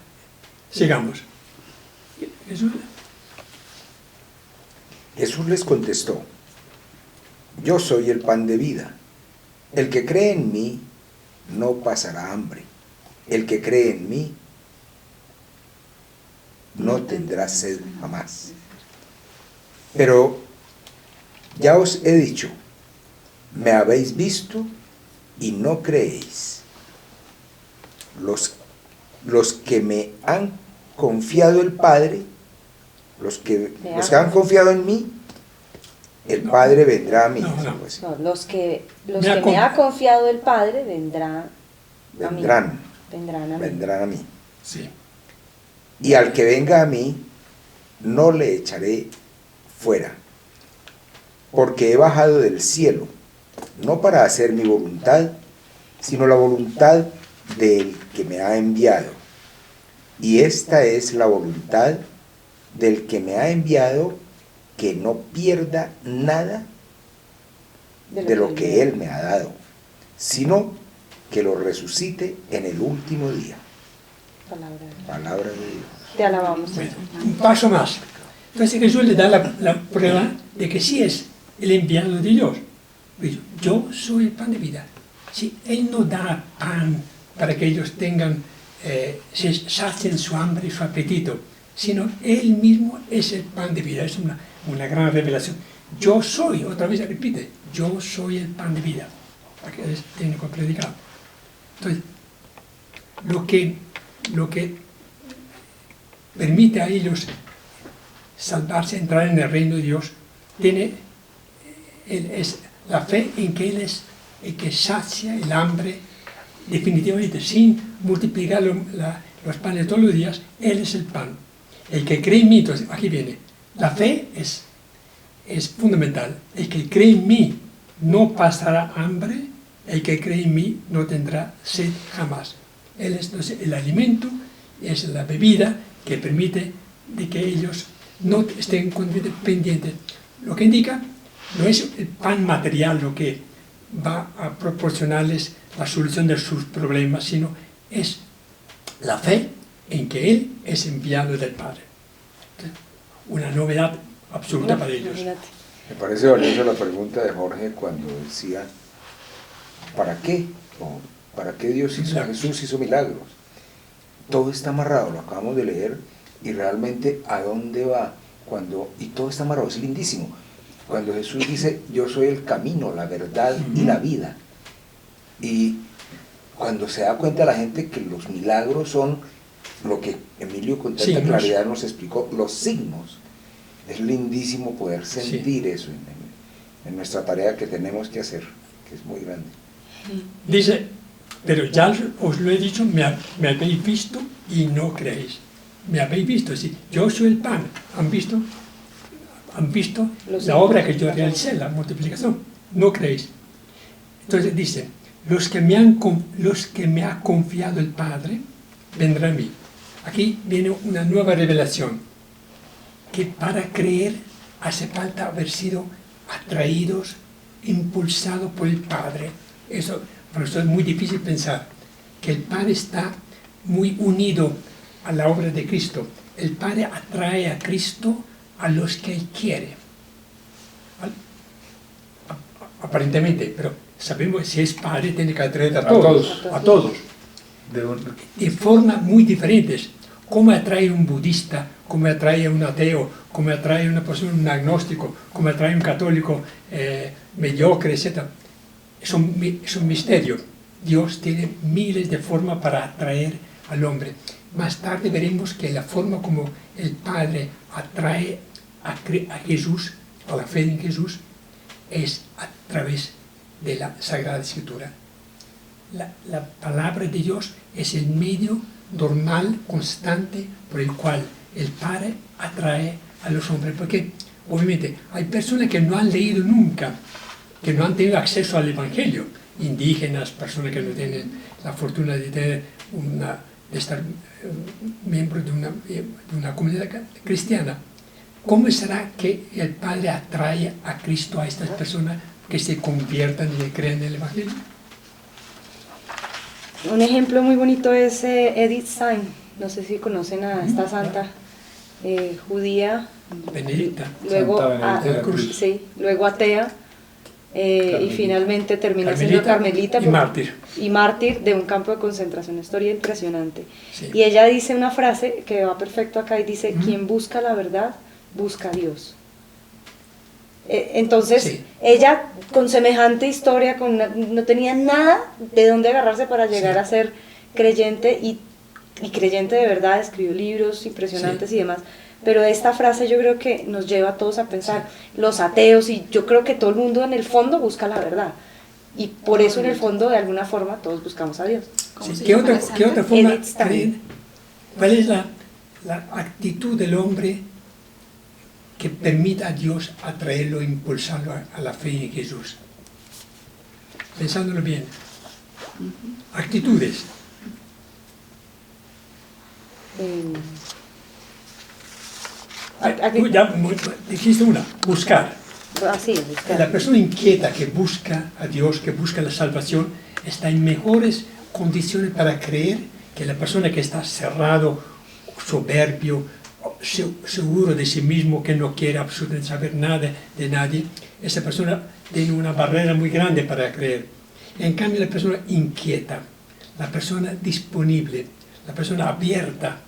[SPEAKER 2] Sigamos.
[SPEAKER 3] Jesús les contestó: yo soy el pan de vida. El que cree en mí no pasará hambre. El que cree en mí no tendrá sed jamás. Pero ya os he dicho, me habéis visto y no creéis. Los que me han confiado el Padre, los que han confiado en mí, el Padre vendrá a mí.
[SPEAKER 2] No.
[SPEAKER 3] Pues,
[SPEAKER 1] No, los que
[SPEAKER 2] Me ha
[SPEAKER 1] me ha confiado el Padre vendrán a mí.
[SPEAKER 3] vendrán
[SPEAKER 1] Vendrán a mí.
[SPEAKER 2] Sí.
[SPEAKER 3] Y al que venga a mí, no le echaré fuera, porque he bajado del cielo, no para hacer mi voluntad, sino la voluntad del que me ha enviado. Y esta es la voluntad del que me ha enviado, que no pierda nada de lo que Él me ha dado, sino que lo resucite en el último día. Palabra de Dios.
[SPEAKER 1] Te alabamos.
[SPEAKER 2] Bueno, un paso más. Entonces Jesús le da la prueba de que sí es el enviado de Dios. Dice, yo soy el pan de vida. Sí, Él no da pan para que ellos se sacien su hambre y su apetito, sino Él mismo es el pan de vida. Es una gran revelación. Yo soy, otra vez repite, yo soy el pan de vida. Para que tiene que predicar. Entonces, lo que permite a ellos salvarse, entrar en el reino de Dios, es la fe en que Él es el que sacia el hambre definitivamente, sin multiplicar los panes todos los días. Él es el pan. El que cree en mí, entonces aquí viene, la fe es fundamental. El que cree en mí no pasará hambre, el que cree en mí no tendrá sed jamás. Él es entonces el alimento, es la bebida que permite de que ellos no estén pendientes. Lo que indica no es el pan material lo que va a proporcionarles la solución de sus problemas, sino es la fe en que Él es enviado del Padre. Una novedad absoluta para ellos.
[SPEAKER 1] Imagínate.
[SPEAKER 3] Me parece valiosa la pregunta de Jorge cuando decía, ¿para qué? O, ¿para qué Jesús hizo milagros? Todo está amarrado, lo acabamos de leer, y realmente ¿a dónde va? Y todo está amarrado, es lindísimo. Cuando Jesús dice, yo soy el camino, la verdad y la vida. Y cuando se da cuenta la gente que los milagros son lo que Emilio con tanta claridad nos explicó, los signos. Es lindísimo poder sentir eso en nuestra tarea que tenemos que hacer, que es muy grande.
[SPEAKER 2] Dice, pero ya os lo he dicho, me habéis visto y no creéis. Me habéis visto, sí, yo soy el pan. ¿Han visto la obra que yo realicé, la multiplicación? No creéis. Entonces dice, los que me ha confiado el Padre vendrán a mí. Aquí viene una nueva revelación, que para creer hace falta haber sido atraídos, impulsados por el Padre. Por eso es muy difícil pensar que el Padre está muy unido a la obra de Cristo. El Padre atrae a Cristo a los que Él quiere. aparentemente, pero sabemos que si es padre tiene que atraer a
[SPEAKER 5] todos.
[SPEAKER 2] todos,
[SPEAKER 5] De un-
[SPEAKER 2] de formas muy diferentes. ¿Cómo atrae un budista? ¿Cómo atrae a un ateo? ¿Cómo atrae a una persona, un agnóstico? ¿Cómo atrae a un católico mediocre, etcétera? Es un misterio. Dios tiene miles de formas para atraer al hombre. Más tarde veremos que la forma como el Padre atrae a Jesús, a la fe en Jesús, es a través de la Sagrada Escritura. La palabra de Dios es el medio normal, constante, por el cual el Padre atrae a los hombres. Porque, obviamente, hay personas que no han leído nunca, que no han tenido acceso al Evangelio. Indígenas, personas que no tienen la fortuna de tener de estar miembros de una comunidad cristiana. ¿Cómo será que el Padre atrae a Cristo a estas personas que se conviertan y crean en el Evangelio?
[SPEAKER 1] Un ejemplo muy bonito es Edith Stein. No sé si conocen a esta santa judía,
[SPEAKER 2] Benedicta.
[SPEAKER 1] luego,
[SPEAKER 5] Santa Benedicta de la Cruz.
[SPEAKER 1] sí, luego atea, y finalmente termina siendo carmelita
[SPEAKER 2] y mártir.
[SPEAKER 1] y mártir de un campo de concentración. Una historia impresionante.
[SPEAKER 2] Sí.
[SPEAKER 1] Y ella dice una frase que va perfecto acá y dice: quien busca la verdad, busca a Dios. Entonces,
[SPEAKER 2] Sí.
[SPEAKER 1] ella con semejante historia, no tenía nada de dónde agarrarse para llegar a ser creyente y creyente de verdad, escribió libros impresionantes y demás. Pero esta frase yo creo que nos lleva a todos a pensar, los ateos, y yo creo que todo el mundo en el fondo busca la verdad. Y por eso en el fondo, de alguna forma, todos buscamos a Dios.
[SPEAKER 4] ¿Cómo
[SPEAKER 2] Sí,
[SPEAKER 4] se
[SPEAKER 2] ¿Qué
[SPEAKER 4] llama
[SPEAKER 2] otra,
[SPEAKER 4] la santa?
[SPEAKER 2] ¿Qué otra forma
[SPEAKER 1] Edith Stein.
[SPEAKER 2] creen? ¿Cuál es la actitud del hombre que permita a Dios atraerlo, impulsarlo a la fe en Jesús? Pensándolo bien. Actitudes. Tú ya dijiste una, buscar.
[SPEAKER 1] Así es, buscar.
[SPEAKER 2] La persona inquieta que busca a Dios, que busca la salvación, está en mejores condiciones para creer que la persona que está cerrado, soberbio, seguro de sí mismo, que no quiere absolutamente saber nada de nadie. Esa persona tiene una barrera muy grande para creer. En cambio, la persona inquieta, la persona disponible, la persona abierta,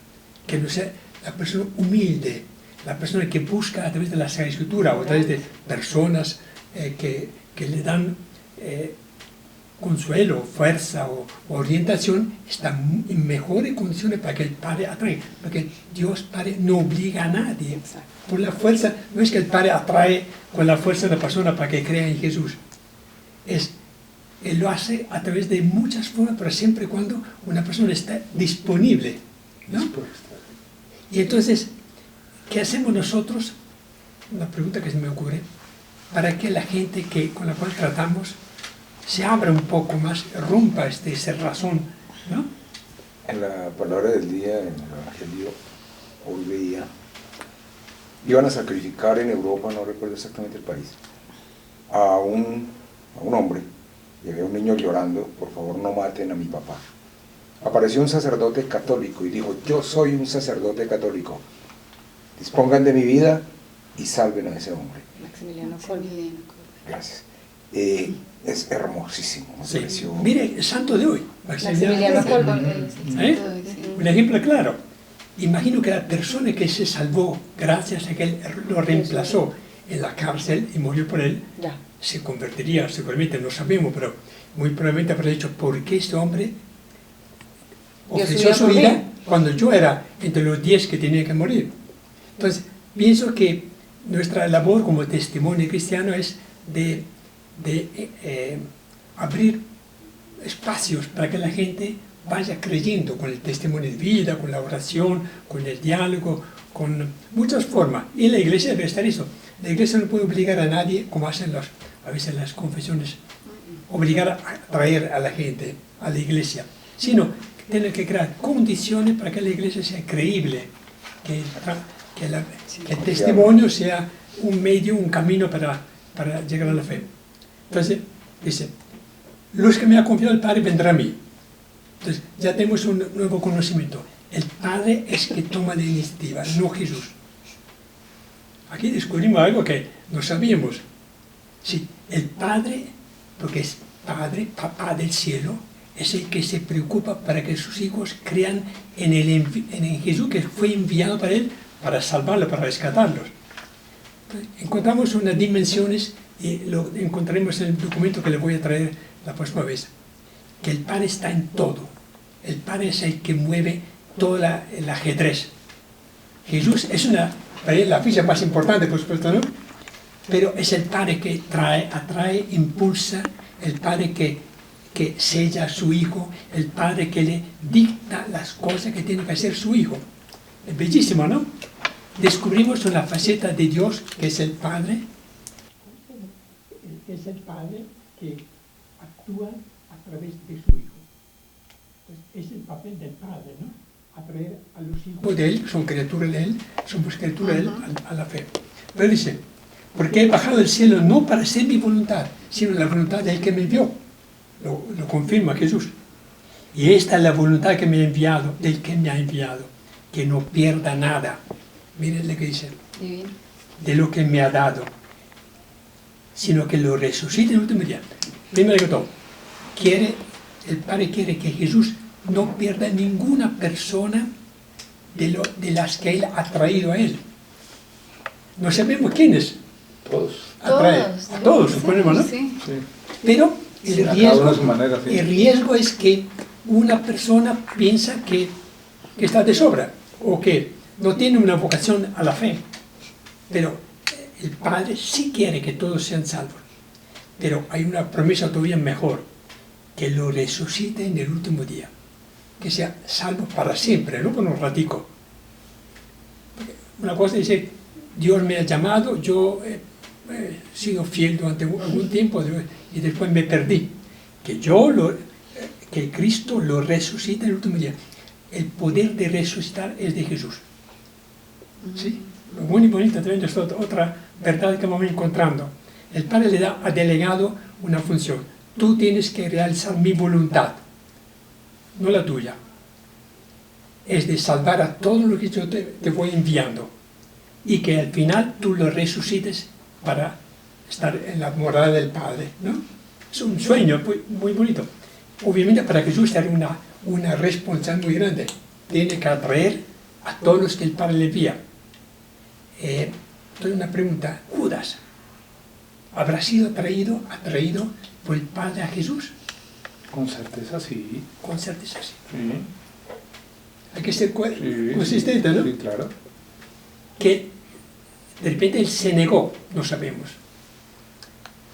[SPEAKER 2] que no sea, la persona humilde, la persona que busca a través de la Sagrada Escritura o a través de personas que le dan consuelo, fuerza o orientación, está en mejores condiciones para que el Padre atraiga, porque Dios Padre no obliga a nadie. Por la fuerza, no es que el Padre atrae con la fuerza de la persona para que crea en Jesús. Él lo hace a través de muchas formas, pero siempre y cuando una persona está disponible, ¿no? Y entonces, ¿qué hacemos nosotros? Una pregunta que se me ocurre, para que la gente con la cual tratamos se abra un poco más, rompa ese cerrazón, ¿no?
[SPEAKER 3] En la palabra del día, en el Evangelio, hoy veía, iban a sacrificar en Europa, no recuerdo exactamente el país, a un hombre, y había un niño llorando: por favor no maten a mi papá. Apareció un sacerdote católico y dijo: yo soy un sacerdote católico, dispongan de mi vida y salven a ese hombre.
[SPEAKER 1] Maximiliano Kolbe.
[SPEAKER 3] Gracias. Es hermosísimo, me
[SPEAKER 2] Sí.
[SPEAKER 3] pareció.
[SPEAKER 2] Mire, el santo de hoy,
[SPEAKER 1] Maximiliano Kolbe.
[SPEAKER 2] Un ejemplo claro. Imagino que la persona que se salvó gracias a que él lo reemplazó en la cárcel y murió por él,
[SPEAKER 1] Ya.
[SPEAKER 2] se convertiría seguramente, no sabemos, pero muy probablemente habrá dicho: ¿por qué este hombre ofreció su vida cuando yo era entre los 10 que tenían que morir? Entonces, pienso que nuestra labor como testimonio cristiano es de abrir espacios para que la gente vaya creyendo con el testimonio de vida, con la oración, con el diálogo, con muchas formas. Y en la iglesia debe estar eso. La iglesia no puede obligar a nadie, como hacen a veces las confesiones, obligar a traer a la gente a la iglesia, sino que tiene que crear condiciones para que la iglesia sea creíble, que el testimonio sea un medio, un camino para llegar a la fe. Entonces, dice: los que me ha confiado el Padre vendrán a mí. Entonces, ya tenemos un nuevo conocimiento. El Padre es que toma la iniciativa, no Jesús. Aquí descubrimos algo que no sabíamos. Sí, el Padre, porque es Padre, Papá del cielo, es el que se preocupa para que sus hijos crean en Jesús, que fue enviado para él, para salvarlos, para rescatarlos. Encontramos unas dimensiones, y lo encontraremos en el documento que les voy a traer la próxima vez, que el Padre está en todo. El Padre es el que mueve todo el ajedrez. Jesús es la ficha más importante, por supuesto, ¿no? Pero es el Padre que atrae, impulsa, el Padre que sella a su Hijo, el Padre que le dicta las cosas que tiene que hacer su Hijo. Es bellísimo, ¿no? Descubrimos una faceta de Dios que es el Padre. Es el Padre que actúa a través de su Hijo. Entonces, es el papel del Padre, ¿no? Atraer a los hijos de Él, son criaturas de Él, somos criaturas de Él a la fe. Pero dice, porque he bajado del cielo no para hacer mi voluntad, sino la voluntad del que me envió. Lo confirma Jesús. Y esta es la voluntad que me ha enviado, del que me ha enviado, que no pierda nada. Miren lo que dice. De lo que me ha dado, sino que lo resucite en el último día. Primero que todo, el Padre quiere que Jesús no pierda ninguna persona de las que Él ha traído a Él. No sabemos quiénes.
[SPEAKER 5] Todos.
[SPEAKER 2] Atrae a todos, suponemos, ¿no?
[SPEAKER 4] Sí.
[SPEAKER 5] Sí.
[SPEAKER 2] Pero el
[SPEAKER 5] Sí, a cada uno a su manera, sí.
[SPEAKER 2] riesgo es que una persona piensa que está de sobra o que no tiene una vocación a la fe. Pero el Padre sí quiere que todos sean salvos. Pero hay una promesa todavía mejor, que lo resucite en el último día. Que sea salvo para siempre, no por un ratico. Porque una cosa es decir, Dios me ha llamado, yo sigo fiel durante algún tiempo y después me perdí. Que Cristo lo resucita en el último día. El poder de resucitar es de Jesús. ¿Sí? Muy bonito también es otra verdad que vamos encontrando. El Padre le ha delegado una función. Tú tienes que realizar mi voluntad, no la tuya. Es de salvar a todo lo que yo te voy enviando. Y que al final tú lo resucites para estar en la morada del Padre, ¿no? Es un sueño muy bonito. Obviamente para Jesús era una responsabilidad muy grande. Tiene que atraer a todos los que el Padre le envía. Entonces una pregunta, ¿Judas habrá sido atraído por el Padre a Jesús?
[SPEAKER 5] Con certeza sí.
[SPEAKER 2] Con certeza sí.
[SPEAKER 5] Sí.
[SPEAKER 2] Hay que ser
[SPEAKER 5] Sí,
[SPEAKER 2] consistente, ¿no?
[SPEAKER 5] Sí, claro.
[SPEAKER 2] Que de repente él se negó, no sabemos.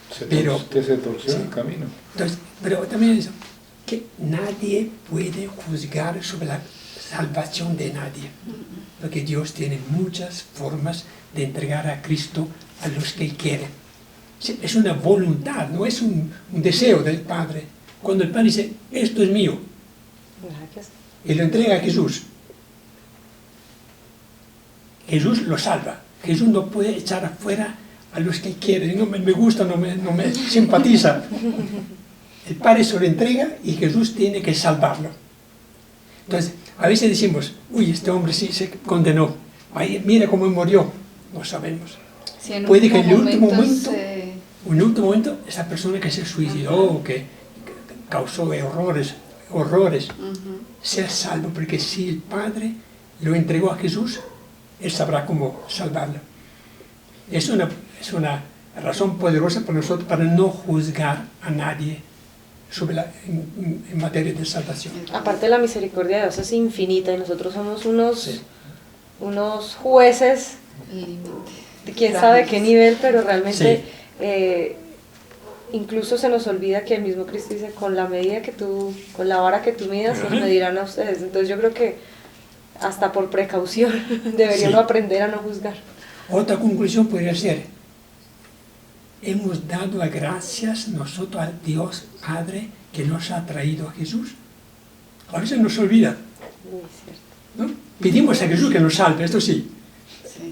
[SPEAKER 5] Que se torció
[SPEAKER 2] sí.
[SPEAKER 5] el camino.
[SPEAKER 2] Entonces, pero también eso, que nadie puede juzgar sobre la salvación de nadie, porque Dios tiene muchas formas de entregar a Cristo a los que Él quiere. Es una voluntad, no es un deseo del Padre. Cuando el Padre dice, esto es mío, y lo entrega a Jesús, Jesús lo salva. Jesús no puede echar afuera a los que quiere, no me gusta, no me simpatiza. El Padre se lo entrega y Jesús tiene que salvarlo. Entonces, a veces decimos, uy, este hombre sí se condenó, ay, mira cómo murió. No sabemos.
[SPEAKER 4] Sí, en
[SPEAKER 2] Puede que en el último
[SPEAKER 4] momentos,
[SPEAKER 2] momento, esa persona que se suicidó o que causó horrores, sea salvo, porque si el Padre lo entregó a Jesús, Él sabrá cómo salvarlo. Es una razón poderosa para nosotros para no juzgar a nadie en materia de salvación.
[SPEAKER 1] Aparte, la misericordia de Dios es infinita y nosotros somos unos jueces de quién sabe qué nivel, pero realmente incluso se nos olvida que el mismo Cristo dice, con la vara que tú midas, nos medirán a ustedes. Entonces yo creo que hasta por precaución deberíamos aprender a no juzgar.
[SPEAKER 2] Otra conclusión podría ser, hemos dado gracias nosotros al Dios Padre que nos ha traído a Jesús. A veces nos olvida, ¿no? Pedimos a Jesús que nos salve, esto sí,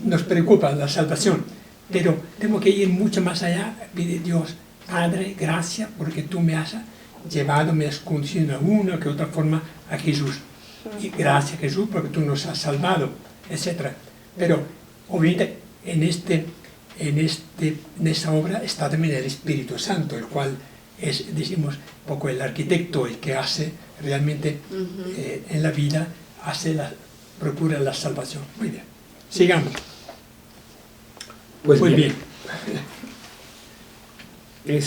[SPEAKER 2] nos preocupa la salvación, pero tenemos que ir mucho más allá, pedir Dios, Padre, gracias porque tú me has llevado, me has conducido de una que otra forma a Jesús. Y gracias Jesús porque tú nos has salvado, etc. Pero obviamente en en esta obra está también el Espíritu Santo, el cual es, decimos, un poco el arquitecto, el que hace realmente en la vida, procura la salvación. Muy bien, sigamos.
[SPEAKER 5] Pues
[SPEAKER 2] Muy
[SPEAKER 5] bien.
[SPEAKER 2] bien.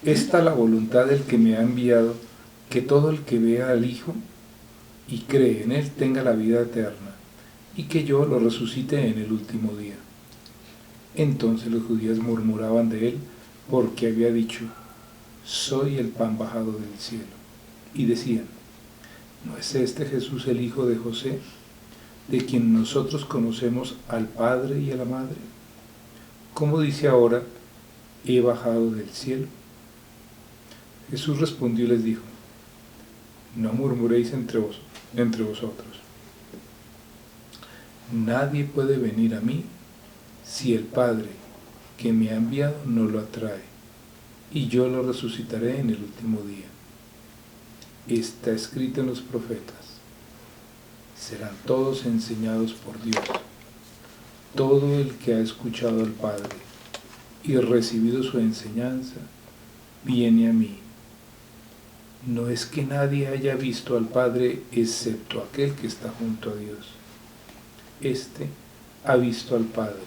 [SPEAKER 5] Esta la voluntad del que me ha enviado, que todo el que vea al Hijo y cree en Él tenga la vida eterna, y que yo lo resucite en el último día. Entonces los judíos murmuraban de Él, porque había dicho, soy el pan bajado del cielo. Y decían, ¿no es este Jesús el hijo de José, de quien nosotros conocemos al Padre y a la Madre? ¿Cómo dice ahora, he bajado del cielo? Jesús respondió y les dijo, no murmuréis entre vosotros. Nadie puede venir a mí si el Padre que me ha enviado no lo atrae, y yo lo resucitaré en el último día. Está escrito en los profetas, serán todos enseñados por Dios. Todo el que ha escuchado al Padre y recibido su enseñanza, viene a mí. No es que nadie haya visto al Padre excepto aquel que está junto a Dios. Este ha visto al Padre.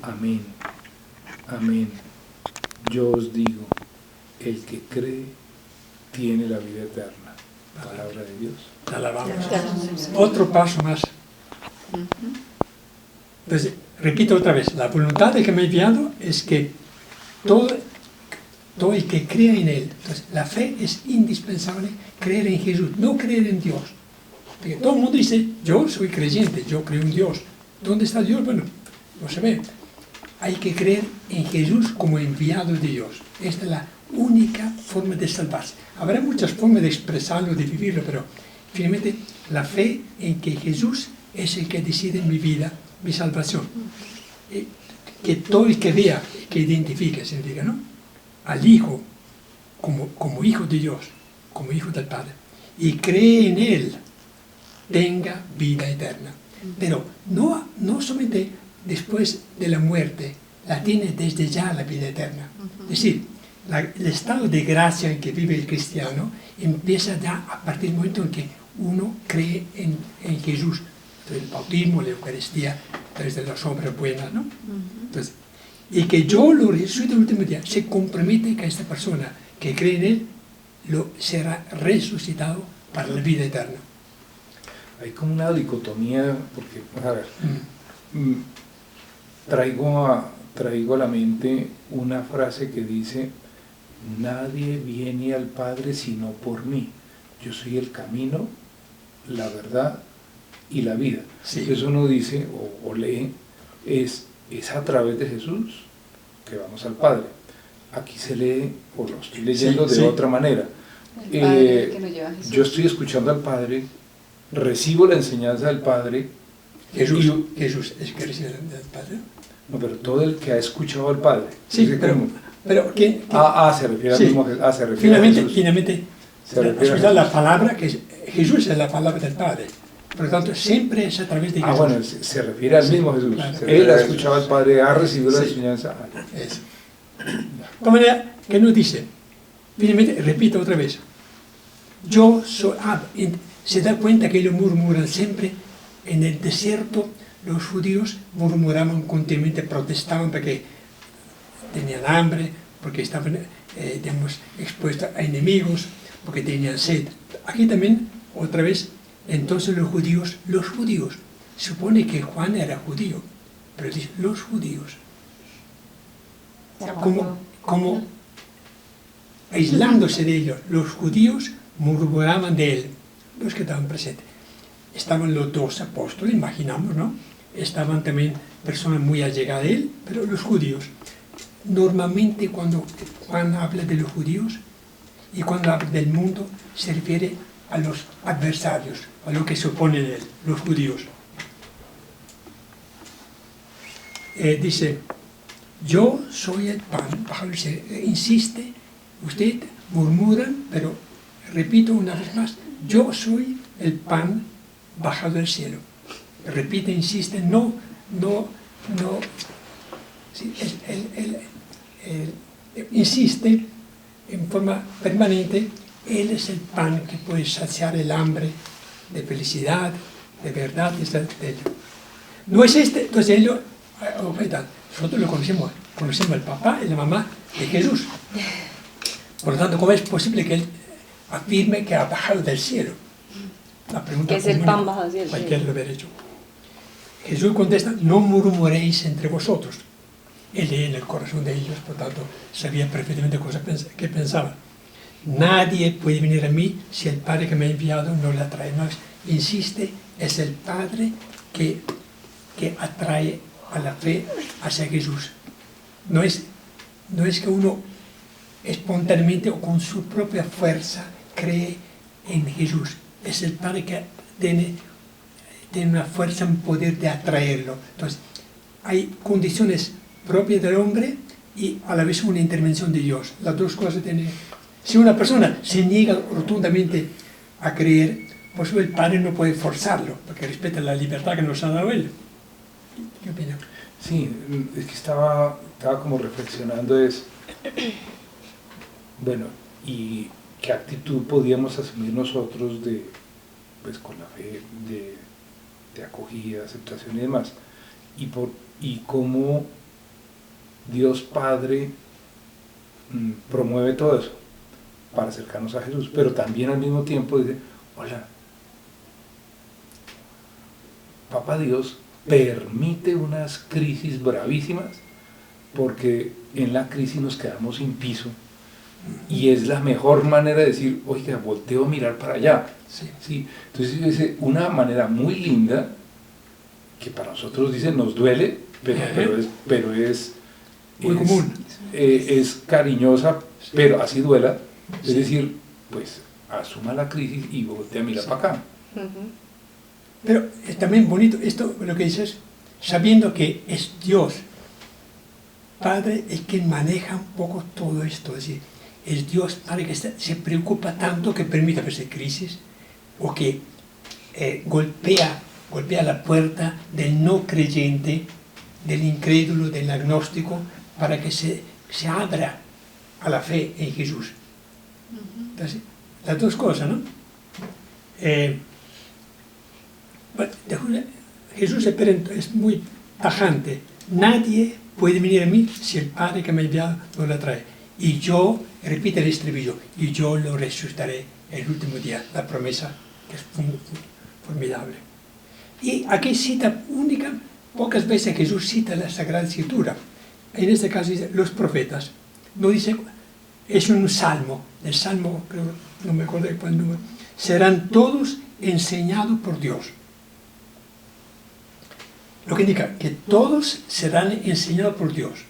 [SPEAKER 5] Amén, amén. Yo os digo, el que cree tiene la vida eterna. Palabra de Dios.
[SPEAKER 2] Te alabamos. Otro paso más. Entonces, repito otra vez, la voluntad de que me ha enviado es que todo el que crea en Él. Entonces, la fe es indispensable, creer en Jesús, no creer en Dios. Porque todo el mundo dice, yo soy creyente, yo creo en Dios. ¿Dónde está Dios? Bueno, no se ve. Hay que creer en Jesús como enviado de Dios. Esta es la única forma de salvarse. Habrá muchas formas de expresarlo, de vivirlo, pero finalmente la fe en que Jesús es el que decide en mi vida, mi salvación. Que todo el que vea, que identifique, significa, ¿no? Al Hijo como Hijo de Dios, como Hijo del Padre, y cree en Él, tenga vida eterna. Pero no solamente después de la muerte, la tiene desde ya la vida eterna. Es decir, el estado de gracia en que vive el cristiano empieza ya a partir del momento en que uno cree en Jesús. Entonces, el bautismo, la Eucaristía, a través de las obras buenas, ¿no? Entonces, y que yo lo resucite el último día, se compromete que esta persona que cree en Él será resucitado para la vida eterna.
[SPEAKER 5] Hay como una dicotomía, porque, a ver, traigo a la mente una frase que dice, nadie viene al Padre sino por mí. Yo soy el camino, la verdad y la vida.
[SPEAKER 2] Sí.
[SPEAKER 5] Entonces uno dice, o lee, es a través de Jesús que vamos al Padre. Aquí se lee, o lo estoy leyendo de otra manera.
[SPEAKER 4] El Padre que nos lleva a Jesús.
[SPEAKER 5] Yo estoy escuchando al Padre, recibo la enseñanza del Padre.
[SPEAKER 2] Jesús es que recibe del Padre.
[SPEAKER 5] No, pero todo el que ha escuchado al Padre.
[SPEAKER 2] Sí,
[SPEAKER 5] Dice,
[SPEAKER 2] pero ¿quién?
[SPEAKER 5] se refiere al mismo se refiere
[SPEAKER 2] finalmente,
[SPEAKER 5] a Jesús.
[SPEAKER 2] Finalmente, la palabra, Jesús es la palabra del Padre. Por lo tanto, siempre es a través de Jesús.
[SPEAKER 5] Bueno, se refiere al mismo Jesús.
[SPEAKER 2] Claro.
[SPEAKER 5] Él ha escuchado al Padre, ha recibido la enseñanza.
[SPEAKER 2] Eso. De manera que nos dice, finalmente, repito otra vez, yo soy... se da cuenta que ellos murmuran siempre. En el desierto los judíos murmuraban continuamente, protestaban porque tenían hambre, porque estaban expuestos a enemigos, porque tenían sed. Aquí también, otra vez, entonces los judíos, supone que Juan era judío, pero dice los judíos, como aislándose de ellos, los judíos murmuraban de él, los que estaban presentes. Estaban los dos apóstoles, imaginamos, ¿no? Estaban también personas muy allegadas a él, pero los judíos. Normalmente cuando Juan habla de los judíos y cuando habla del mundo, se refiere a los adversarios, a lo que se opone de él, los judíos. Dice, yo soy el pan bajado del cielo. Insiste, usted murmuran, pero repito una vez más, yo soy el pan bajado del cielo. repite, insiste, no, sí, insiste en forma permanente, Él es el pan que puede saciar el hambre de felicidad, de verdad, de certeza. No es este, entonces ellos, nosotros lo conocemos al papá y la mamá de Jesús. Por lo tanto, ¿cómo es posible que Él afirme que ha bajado del cielo? La pregunta
[SPEAKER 1] que es el pan bajado del cielo.
[SPEAKER 2] Cualquiera lo hubiera hecho. Jesús contesta, no murmuréis entre vosotros. Él lee en el corazón de ellos, por tanto, sabía perfectamente qué pensaban. Nadie puede venir a mí si el Padre que me ha enviado no le atrae. No, insiste, es el Padre que atrae a la fe hacia Jesús. No es que uno espontáneamente o con su propia fuerza cree en Jesús. Es el Padre que tiene una fuerza, un poder de atraerlo. Entonces, hay condiciones propias del hombre y a la vez una intervención de Dios. Las dos cosas tienen. Si una persona se niega rotundamente a creer, pues el Padre no puede forzarlo, porque respeta la libertad que nos ha dado Él. ¿Qué opina?
[SPEAKER 5] Sí, es que estaba como reflexionando bueno, y qué actitud podíamos asumir nosotros pues con la fe de acogida, aceptación y demás, y cómo Dios Padre promueve todo eso para acercarnos a Jesús, pero también al mismo tiempo dice, hola, Papá Dios permite unas crisis bravísimas porque en la crisis nos quedamos sin piso y es la mejor manera de decir, oiga, volteo a mirar para allá. Sí. Entonces es una manera muy linda que para nosotros dice nos duele, pero es
[SPEAKER 2] muy común.
[SPEAKER 5] Es cariñosa, pero así duela. Es decir, pues asuma la crisis y voltea a mirar para acá.
[SPEAKER 2] Pero es también bonito esto, lo que dices, sabiendo que es Dios, Padre, el que maneja un poco todo esto. Es decir, es Dios Padre que se preocupa tanto que permite a veces crisis o que golpea la puerta del no creyente, del incrédulo, del agnóstico, para que se abra a la fe en Jesús. Entonces, las dos cosas, ¿no? Jesús es muy tajante. Nadie puede venir a mí si el Padre que me ha enviado no lo trae. Y yo, repite el estribillo, y yo lo resucitaré el último día. La promesa que es formidable. Y aquí cita única, pocas veces Jesús cita la Sagrada Escritura. En este caso dice los profetas. No dice, es un salmo. El salmo, creo, no me acuerdo de cuál número. Serán todos enseñados por Dios. Lo que indica que todos serán enseñados por Dios.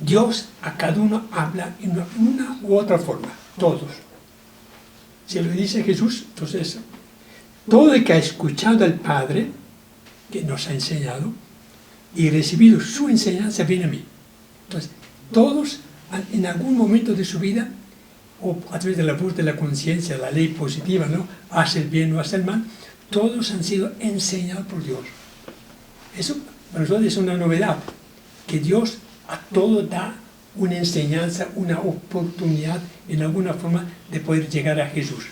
[SPEAKER 2] Dios a cada uno habla en una u otra forma. Todos. Si lo dice Jesús, entonces todo el que ha escuchado al Padre, que nos ha enseñado, y recibido su enseñanza, viene a mí. Entonces, todos en algún momento de su vida, o a través de la voz de la conciencia, la ley positiva, ¿no? Hace el bien o hace el mal, todos han sido enseñados por Dios. Eso para nosotros es una novedad, que Dios a todos da una enseñanza, una oportunidad, en alguna forma, de poder llegar a Jesús.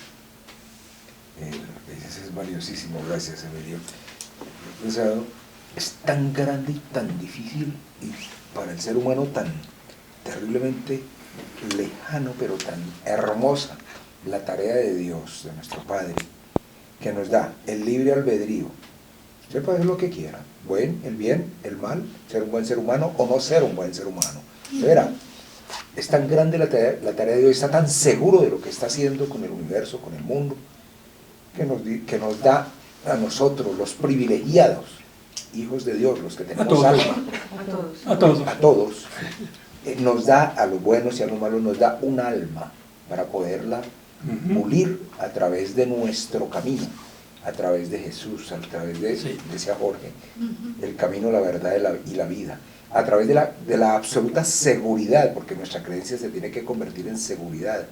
[SPEAKER 3] Eso es valiosísimo, gracias, Emilio. O sea, es tan grande y tan difícil y para el ser humano tan terriblemente lejano, pero tan hermosa la tarea de Dios, de nuestro Padre, que nos da el libre albedrío. Usted puede hacer lo que quiera, el bien, el mal, ser un buen ser humano o no ser un buen ser humano. Verá, es tan grande la tarea de Dios, está tan seguro de lo que está haciendo con el universo, con el mundo, que nos da a nosotros, los privilegiados, hijos de Dios, los que tenemos alma, a todos, nos da a los buenos y a los malos, nos da un alma para poderla pulir a través de nuestro camino, a través de Jesús, a través de, decía Jorge, el camino, la verdad y la vida, a través de la absoluta seguridad, porque nuestra creencia se tiene que convertir en seguridad,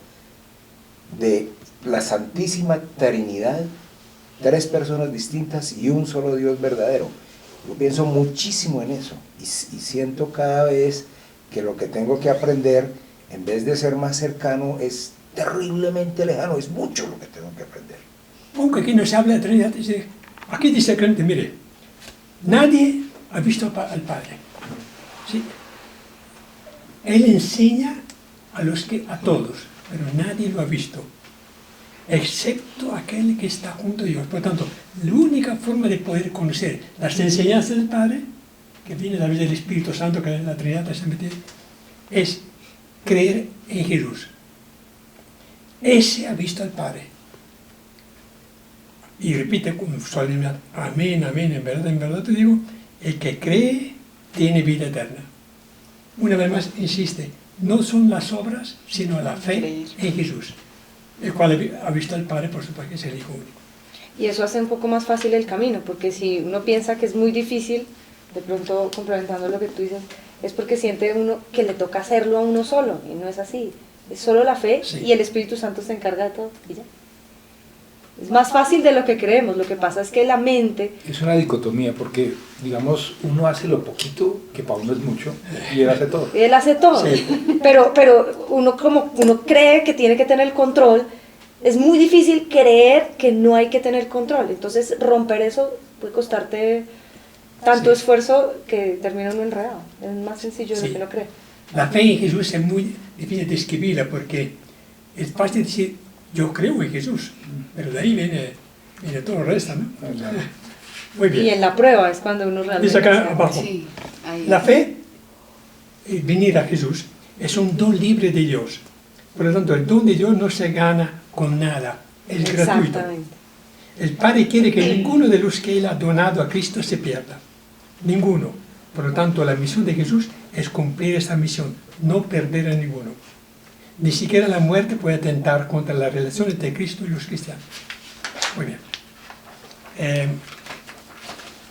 [SPEAKER 3] de la Santísima Trinidad 3 personas distintas y un solo Dios verdadero. Yo pienso muchísimo en eso y siento cada vez que lo que tengo que aprender, en vez de ser más cercano, es terriblemente lejano, es mucho lo que tengo que aprender.
[SPEAKER 2] Aunque aquí no se habla de Trinidad, aquí dice el creyente, mire, nadie ha visto al Padre. ¿Sí? Él enseña a todos, pero nadie lo ha visto, excepto aquel que está junto a Dios. Por tanto, la única forma de poder conocer las enseñanzas del Padre, que viene a través del Espíritu Santo, que la Trinidad está metida, es creer en Jesús. Ese ha visto al Padre. Y repite con solemnidad, amén, amén, en verdad te digo, el que cree tiene vida eterna. Una vez más, insiste, no son las obras, sino la fe en Jesús, el cual ha visto al Padre, por supuesto, que es el Hijo único.
[SPEAKER 1] Y eso hace un poco más fácil el camino, porque si uno piensa que es muy difícil, de pronto complementando lo que tú dices, es porque siente uno que le toca hacerlo a uno solo, y no es así. Es solo la fe, sí, y el Espíritu Santo se encarga de todo, y ya. Es más fácil de lo que creemos, lo que pasa es que la mente...
[SPEAKER 5] Es una dicotomía, porque, digamos, uno hace lo poquito, que para uno es mucho, y él hace todo.
[SPEAKER 1] Él hace todo, sí. pero uno cree que tiene que tener el control, es muy difícil creer que no hay que tener control, entonces romper eso puede costarte tanto esfuerzo que termina uno enredado, es más sencillo de lo que uno cree.
[SPEAKER 2] La fe en Jesús es muy difícil de escribirla, porque es fácil decir, yo creo en Jesús, pero de ahí viene todo el resto, ¿no? Muy bien.
[SPEAKER 1] Y en la prueba es cuando uno realmente...
[SPEAKER 2] Dice acá abajo,
[SPEAKER 4] Sí,
[SPEAKER 2] la fe, venir a Jesús, es un don libre de Dios. Por lo tanto, el don de Dios no se gana con nada, es gratuito. El Padre quiere que ninguno de los que Él ha donado a Cristo se pierda. Ninguno. Por lo tanto, la misión de Jesús es cumplir esa misión, no perder a ninguno. Ni siquiera la muerte puede atentar contra la relación entre Cristo y los cristianos. Muy bien.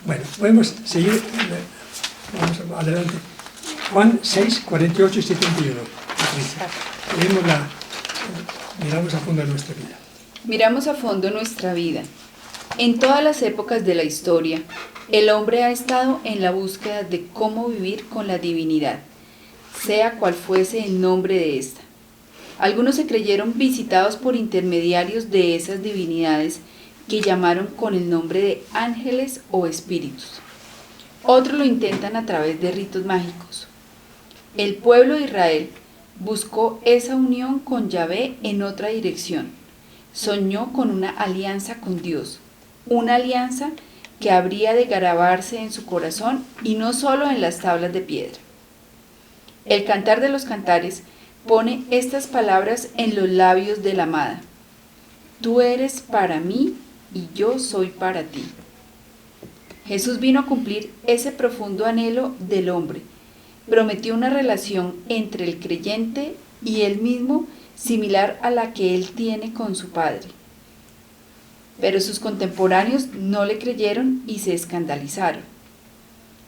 [SPEAKER 2] Bueno, podemos seguir. Vamos adelante. Juan 6, 48 y 71. Miramos a fondo nuestra vida.
[SPEAKER 4] Miramos a fondo nuestra vida. En todas las épocas de la historia, el hombre ha estado en la búsqueda de cómo vivir con la divinidad, sea cual fuese el nombre de esta. Algunos se creyeron visitados por intermediarios de esas divinidades que llamaron con el nombre de ángeles o espíritus. Otros lo intentan a través de ritos mágicos. El pueblo de Israel buscó esa unión con Yahvé en otra dirección. Soñó con una alianza con Dios, una alianza que habría de grabarse en su corazón y no solo en las tablas de piedra. El Cantar de los Cantares pone estas palabras en los labios de la amada. Tú eres para mí y yo soy para ti. Jesús vino a cumplir ese profundo anhelo del hombre. Prometió una relación entre el creyente y él mismo similar a la que él tiene con su Padre. Pero sus contemporáneos no le creyeron y se escandalizaron.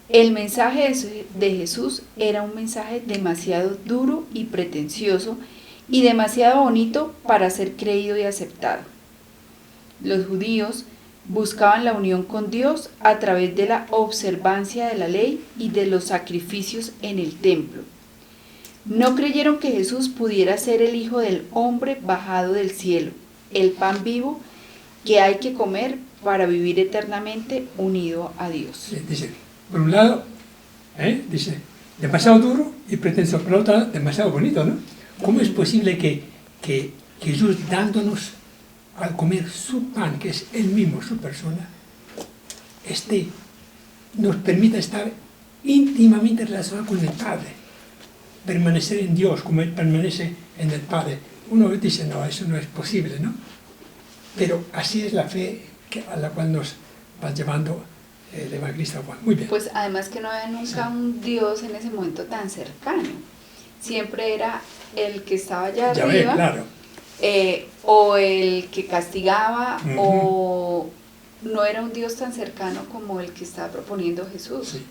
[SPEAKER 4] El mensaje de Jesús era un mensaje demasiado duro y pretencioso y demasiado bonito para ser creído y aceptado. Los judíos buscaban la unión con Dios a través de la observancia de la ley y de los sacrificios en el templo. No creyeron que Jesús pudiera ser el Hijo del Hombre bajado del cielo, el pan vivo que hay que comer para vivir eternamente unido a Dios.
[SPEAKER 2] Sí, dice, por un lado, dice, demasiado duro y pretencioso, por otro lado, demasiado bonito, ¿no? ¿Cómo es posible que Jesús, dándonos al comer su pan, que es él mismo, su persona, nos permita estar íntimamente relacionados con el Padre, permanecer en Dios como Él permanece en el Padre? Uno dice, no, eso no es posible, ¿no? Pero así es la fe a la cual nos va llevando el evangelista Juan. Muy bien.
[SPEAKER 4] Pues además que no había nunca un Dios en ese momento tan cercano. Siempre era el que estaba allá arriba,
[SPEAKER 2] claro.
[SPEAKER 4] O el que castigaba, o no era un Dios tan cercano como el que estaba proponiendo Jesús.
[SPEAKER 2] Sí.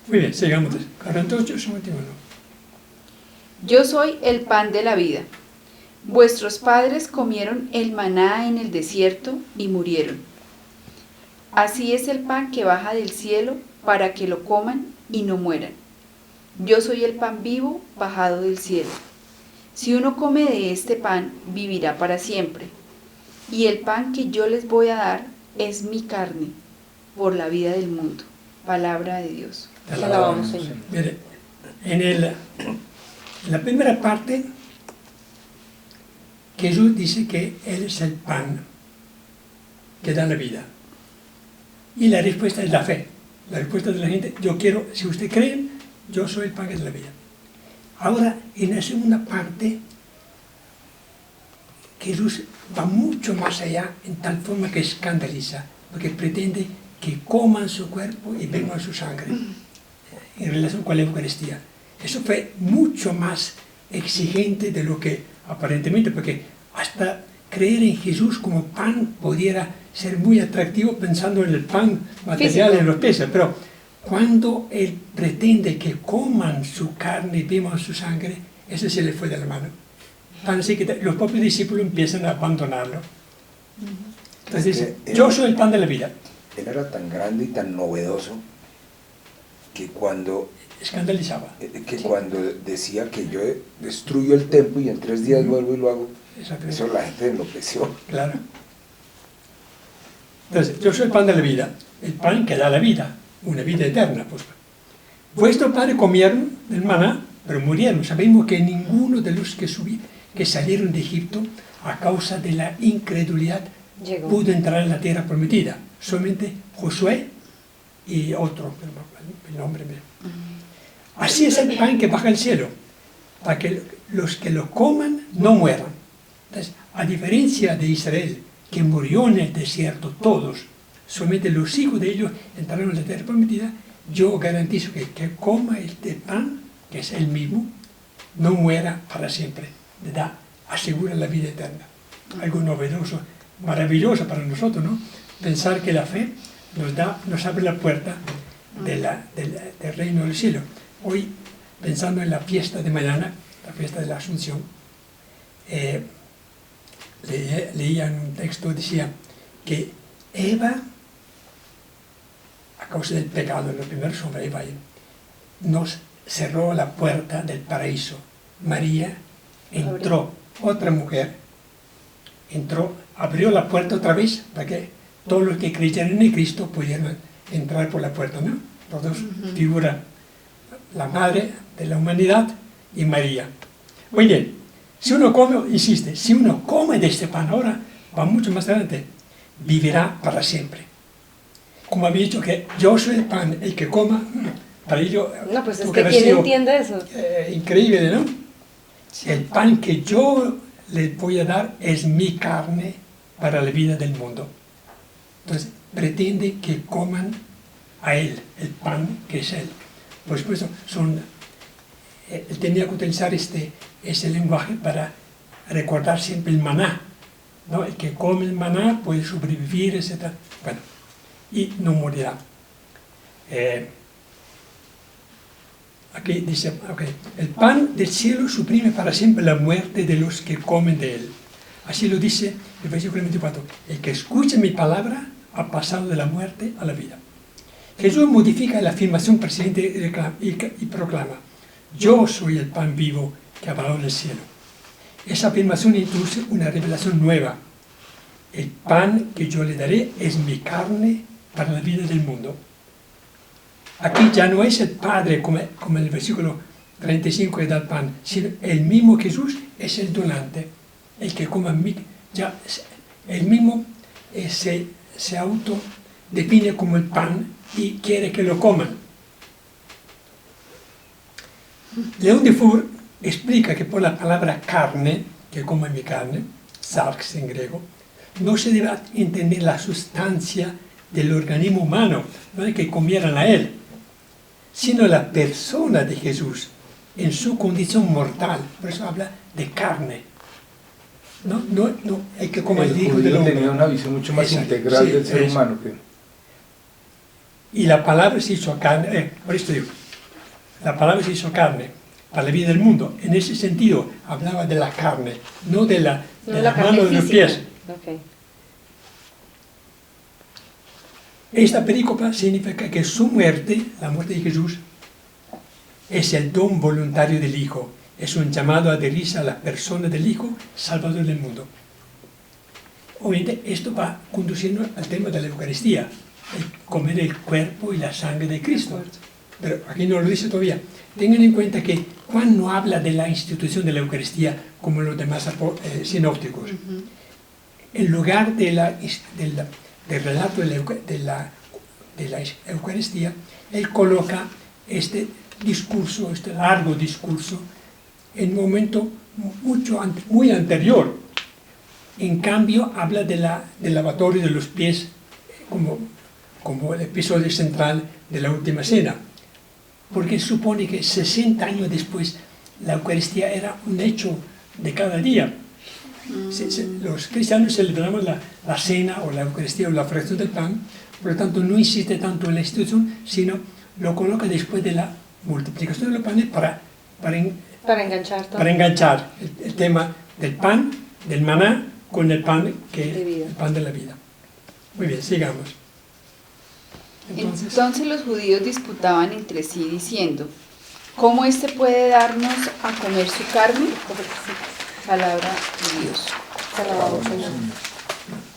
[SPEAKER 2] Muy bien, sigamos. 48, 51.
[SPEAKER 4] Yo soy el pan de la vida. Vuestros padres comieron el maná en el desierto y murieron. Así es el pan que baja del cielo para que lo coman y no mueran. Yo soy el pan vivo bajado del cielo. Si uno come de este pan, vivirá para siempre. Y el pan que yo les voy a dar es mi carne, por la vida del mundo. Palabra de Dios.
[SPEAKER 1] Te alabamos, Señor.
[SPEAKER 2] Mire, en la primera parte, Jesús dice que Él es el pan que da la vida. Y la respuesta es la fe. La respuesta de la gente, yo quiero, si usted cree, yo soy el pan que da la vida. Ahora, en la segunda parte, Jesús va mucho más allá en tal forma que escandaliza, porque pretende que coman su cuerpo y beban su sangre en relación con la Eucaristía. Eso fue mucho más exigente de lo que aparentemente, porque hasta creer en Jesús como pan pudiera ser muy atractivo pensando en el pan material en los peces, pero cuando Él pretende que coman su carne y beban su sangre, eso se le fue de la mano. Tan así que los propios discípulos empiezan a abandonarlo. Entonces dice, yo soy el pan de la vida.
[SPEAKER 3] Él era tan grande y tan novedoso que cuando
[SPEAKER 2] Escandalizaba.
[SPEAKER 3] Cuando decía que yo destruyo el templo y en 3 días vuelvo y lo hago, eso la gente enloqueció.
[SPEAKER 2] Claro. Entonces, yo soy el pan de la vida, el pan que da la vida, una vida eterna. Pues. Vuestros padres comieron del maná, pero murieron. Sabemos que ninguno de los que salieron de Egipto a causa de la incredulidad pudo entrar en la tierra prometida. Solamente Josué y otro, el nombre mío. Así es el pan que baja del cielo, para que los que lo coman no mueran. Entonces, a diferencia de Israel, que murió en el desierto todos, solamente los hijos de ellos entraron en la tierra prometida, yo garantizo que el que coma este pan, que es el mismo, no muera para siempre. Le asegura la vida eterna. Algo novedoso, maravilloso para nosotros, ¿no? Pensar que la fe nos abre la puerta del reino del cielo. Hoy, pensando en la fiesta de mañana, la fiesta de la Asunción, leía en un texto, decía que Eva, a causa del pecado, los primeros hombres, Eva, nos cerró la puerta del paraíso. María entró, otra mujer, entró, abrió la puerta otra vez para que todos los que creyeran en Cristo pudieran entrar por la puerta, ¿no? Todos figuran la madre de la humanidad y María. Muy bien, si uno come, insiste, si uno come de este pan ahora, va mucho más adelante, vivirá para siempre. Como había dicho que yo soy el pan, el que coma, para ello...
[SPEAKER 1] No, pues es que ¿quién entiende eso?
[SPEAKER 2] Increíble, ¿no? El pan que yo les voy a dar es mi carne para la vida del mundo. Entonces, pretende que coman a Él, el pan que es Él. Por supuesto, él tenía que utilizar ese lenguaje para recordar siempre el maná, ¿no? El que come el maná puede sobrevivir, etc. Bueno, y no morirá. Aquí dice, el pan del cielo suprime para siempre la muerte de los que comen de él. Así lo dice el versículo 24. El que escucha mi palabra ha pasado de la muerte a la vida. Jesús modifica la afirmación precedente y proclama, yo soy el pan vivo que ha bajado del cielo. Esa afirmación introduce una revelación nueva. El pan que yo le daré es mi carne para la vida del mundo. Aquí ya no es el Padre, como en el versículo 35 que da el pan, sino el mismo Jesús es el donante, el que coma ya el mismo se autodefine como el pan y quiere que lo coman. León Dufour explica que por la palabra carne, que come mi carne, sarx en griego, no se debe entender la sustancia del organismo humano, no es que comieran a él, sino la persona de Jesús en su condición mortal. Por eso habla de carne. No hay que comer el hijo del hombre.
[SPEAKER 5] Tenía una visión mucho más integral del ser humano. Y
[SPEAKER 2] la palabra se hizo carne, por esto digo, la palabra se hizo carne para la vida del mundo. En ese sentido, hablaba de la carne, no de la
[SPEAKER 1] carne
[SPEAKER 2] mano de los
[SPEAKER 1] física.
[SPEAKER 2] pies.
[SPEAKER 1] Ok.
[SPEAKER 2] Esta perícopa significa que su muerte, la muerte de Jesús, es el don voluntario del Hijo. Es un llamado a adherirse a la persona del Hijo, Salvador del mundo. Obviamente, esto va conduciendo al tema de la Eucaristía, el comer el cuerpo y la sangre de Cristo. Pero aquí no lo dice todavía. Tengan en cuenta que Juan no habla de la institución de la Eucaristía como los demás sinópticos. En lugar del relato de la Eucaristía, él coloca este discurso, este largo discurso, en un momento muy anterior. En cambio, habla del lavatorio de los pies como el episodio central de la última cena, porque supone que 60 años después la Eucaristía era un hecho de cada día. Los cristianos celebramos la cena o la Eucaristía o la fracción del pan, por lo tanto no insiste tanto en la institución, sino lo coloca después de la multiplicación de los panes
[SPEAKER 1] Para enganchar todo.
[SPEAKER 2] para enganchar el tema del pan, del maná, con el pan
[SPEAKER 1] De
[SPEAKER 2] el pan de la vida. Muy bien, sigamos.
[SPEAKER 4] Entonces los judíos disputaban entre sí diciendo, ¿cómo éste puede darnos a comer su carne? Palabra de Dios.
[SPEAKER 1] Alabado Señor.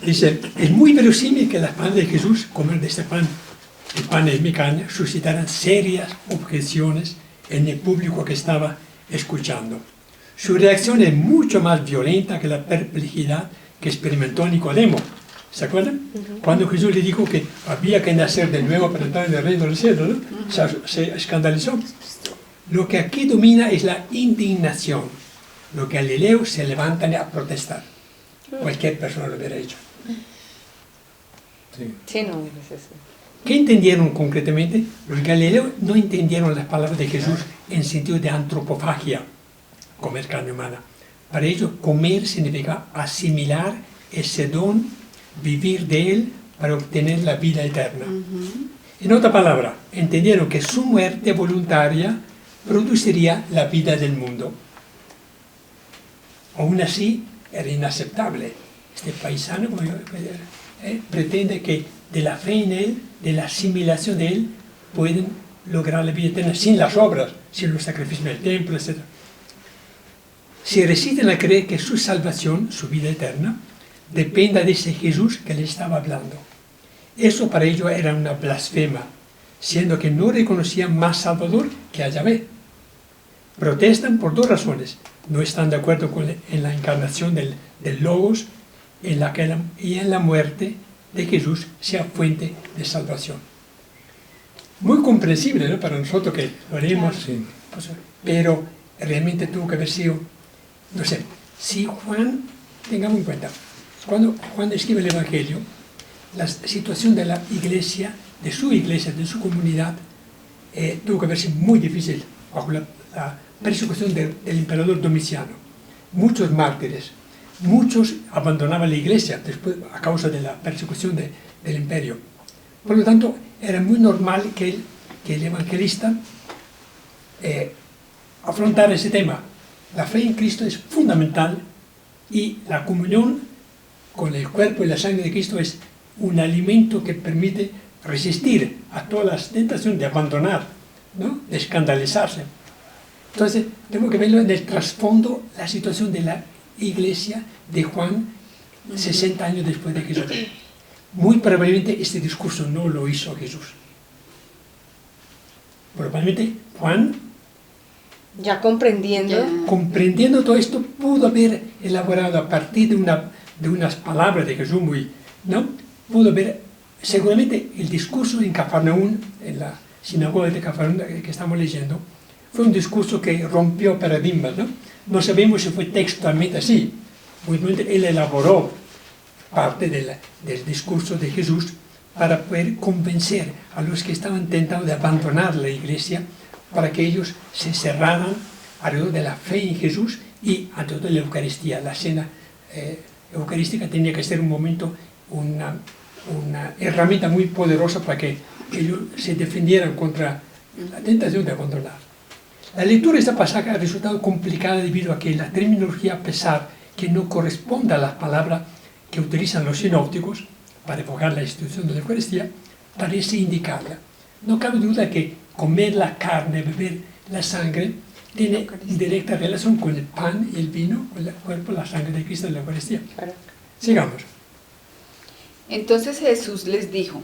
[SPEAKER 2] Dice, es muy verosímil que las padres de Jesús, comer de este pan, el pan es mi carne, suscitaran serias objeciones en el público que estaba escuchando. Su reacción es mucho más violenta que la perplejidad que experimentó Nicodemo. ¿Se acuerdan? Cuando Jesús le dijo que había que nacer de nuevo para entrar en el reino del cielo, ¿no? Se escandalizó. Lo que aquí domina es la indignación. Los galileos se levantan a protestar. Cualquier persona lo hubiera hecho.
[SPEAKER 5] Sí.
[SPEAKER 1] Sí, no, es eso.
[SPEAKER 2] ¿Qué entendieron concretamente? Los galileos no entendieron las palabras de Jesús en sentido de antropofagia, comer carne humana. Para ellos, comer significa asimilar ese don, vivir de él para obtener la vida eterna. En otra palabra, entendieron que su muerte voluntaria produciría la vida del mundo. Aún así, era inaceptable. Este paisano pretende que de la fe en él, de la asimilación de él, pueden lograr la vida eterna sin las obras, sin los sacrificios del templo, etc. Se resisten a creer que su salvación, su vida eterna, dependa de ese Jesús que le estaba hablando. Eso para ellos era una blasfema, siendo que no reconocían más Salvador que a Yahvé. Protestan por dos razones. No están de acuerdo en la encarnación del Logos y en la muerte de Jesús sea fuente de salvación. Muy comprensible, ¿no?, para nosotros que lo haremos,
[SPEAKER 5] Sí.
[SPEAKER 2] pero realmente tuvo que haber sido, no sé, si Juan, tengamos en cuenta, cuando Juan escribe el Evangelio, la situación de la iglesia, de su comunidad, tuvo que haber sido muy difícil bajo la persecución del emperador Domiciano. Muchos mártires, muchos abandonaban la iglesia después a causa de la persecución del imperio. Por lo tanto, era muy normal que el evangelista afrontara ese tema. La fe en Cristo es fundamental y la comunión con el cuerpo y la sangre de Cristo es un alimento que permite resistir a todas las tentaciones de abandonar, ¿no?, de escandalizarse. Entonces, tenemos que verlo en el trasfondo, la situación de la iglesia de Juan 60 años después de Jesús. Muy probablemente este discurso no lo hizo Jesús. Probablemente Juan,
[SPEAKER 1] Ya comprendiendo.
[SPEAKER 2] comprendiendo todo esto, pudo haber elaborado a partir de unas palabras de Jesús ¿no? Pudo haber, seguramente el discurso en Cafarnaún, en la sinagoga de Cafarnaún que estamos leyendo, fue un discurso que rompió paradigmas, ¿no? No sabemos si fue textualmente así. Obviamente él elaboró parte del discurso de Jesús para poder convencer a los que estaban tentados de abandonar la iglesia, para que ellos se cerraran alrededor de la fe en Jesús y alrededor de la Eucaristía. La cena eucarística tenía que ser un momento, una herramienta muy poderosa para que ellos se defendieran contra la tentación de abandonar. La lectura de esta pasaje ha resultado complicada debido a que la terminología, a pesar que no corresponde a las palabras que utilizan los sinópticos para evocar la institución de la Eucaristía, parece indicarla. No cabe duda que comer la carne, beber la sangre, tiene directa relación con el pan y el vino, con el cuerpo, la sangre de Cristo de la Eucaristía.
[SPEAKER 1] Claro.
[SPEAKER 2] Sigamos.
[SPEAKER 4] Entonces Jesús les dijo: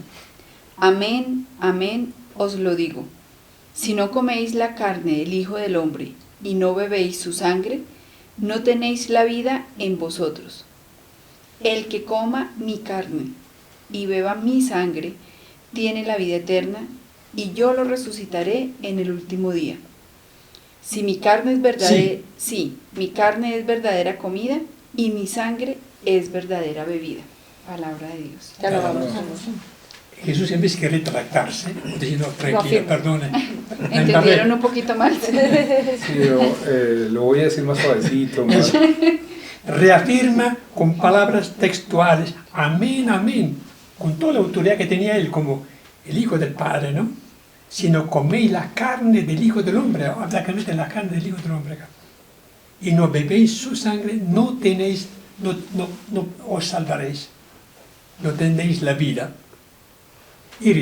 [SPEAKER 4] Amén, amén, os lo digo. Si no coméis la carne del Hijo del Hombre y no bebéis su sangre, no tenéis la vida en vosotros. El que coma mi carne y beba mi sangre, tiene la vida eterna, y yo lo resucitaré en el último día. Si mi carne es verdadera, mi carne es verdadera comida, y mi sangre es verdadera bebida. Palabra de Dios.
[SPEAKER 1] Ya lo vamos a
[SPEAKER 2] Jesús, en vez que retractarse, diciendo, tranquila,
[SPEAKER 1] afirma.
[SPEAKER 2] perdone.
[SPEAKER 4] ¿Entendieron un poquito mal?
[SPEAKER 5] Sí, lo voy a decir más suavecito. Más...
[SPEAKER 2] Reafirma con palabras textuales, amén, amén, con toda la autoridad que tenía él como el Hijo del Padre, ¿no? Sino coméis la carne del Hijo del Hombre, habla claramente de la carne del Hijo del Hombre acá. Y no bebéis su sangre, no os salvaréis, no tendréis la vida. Y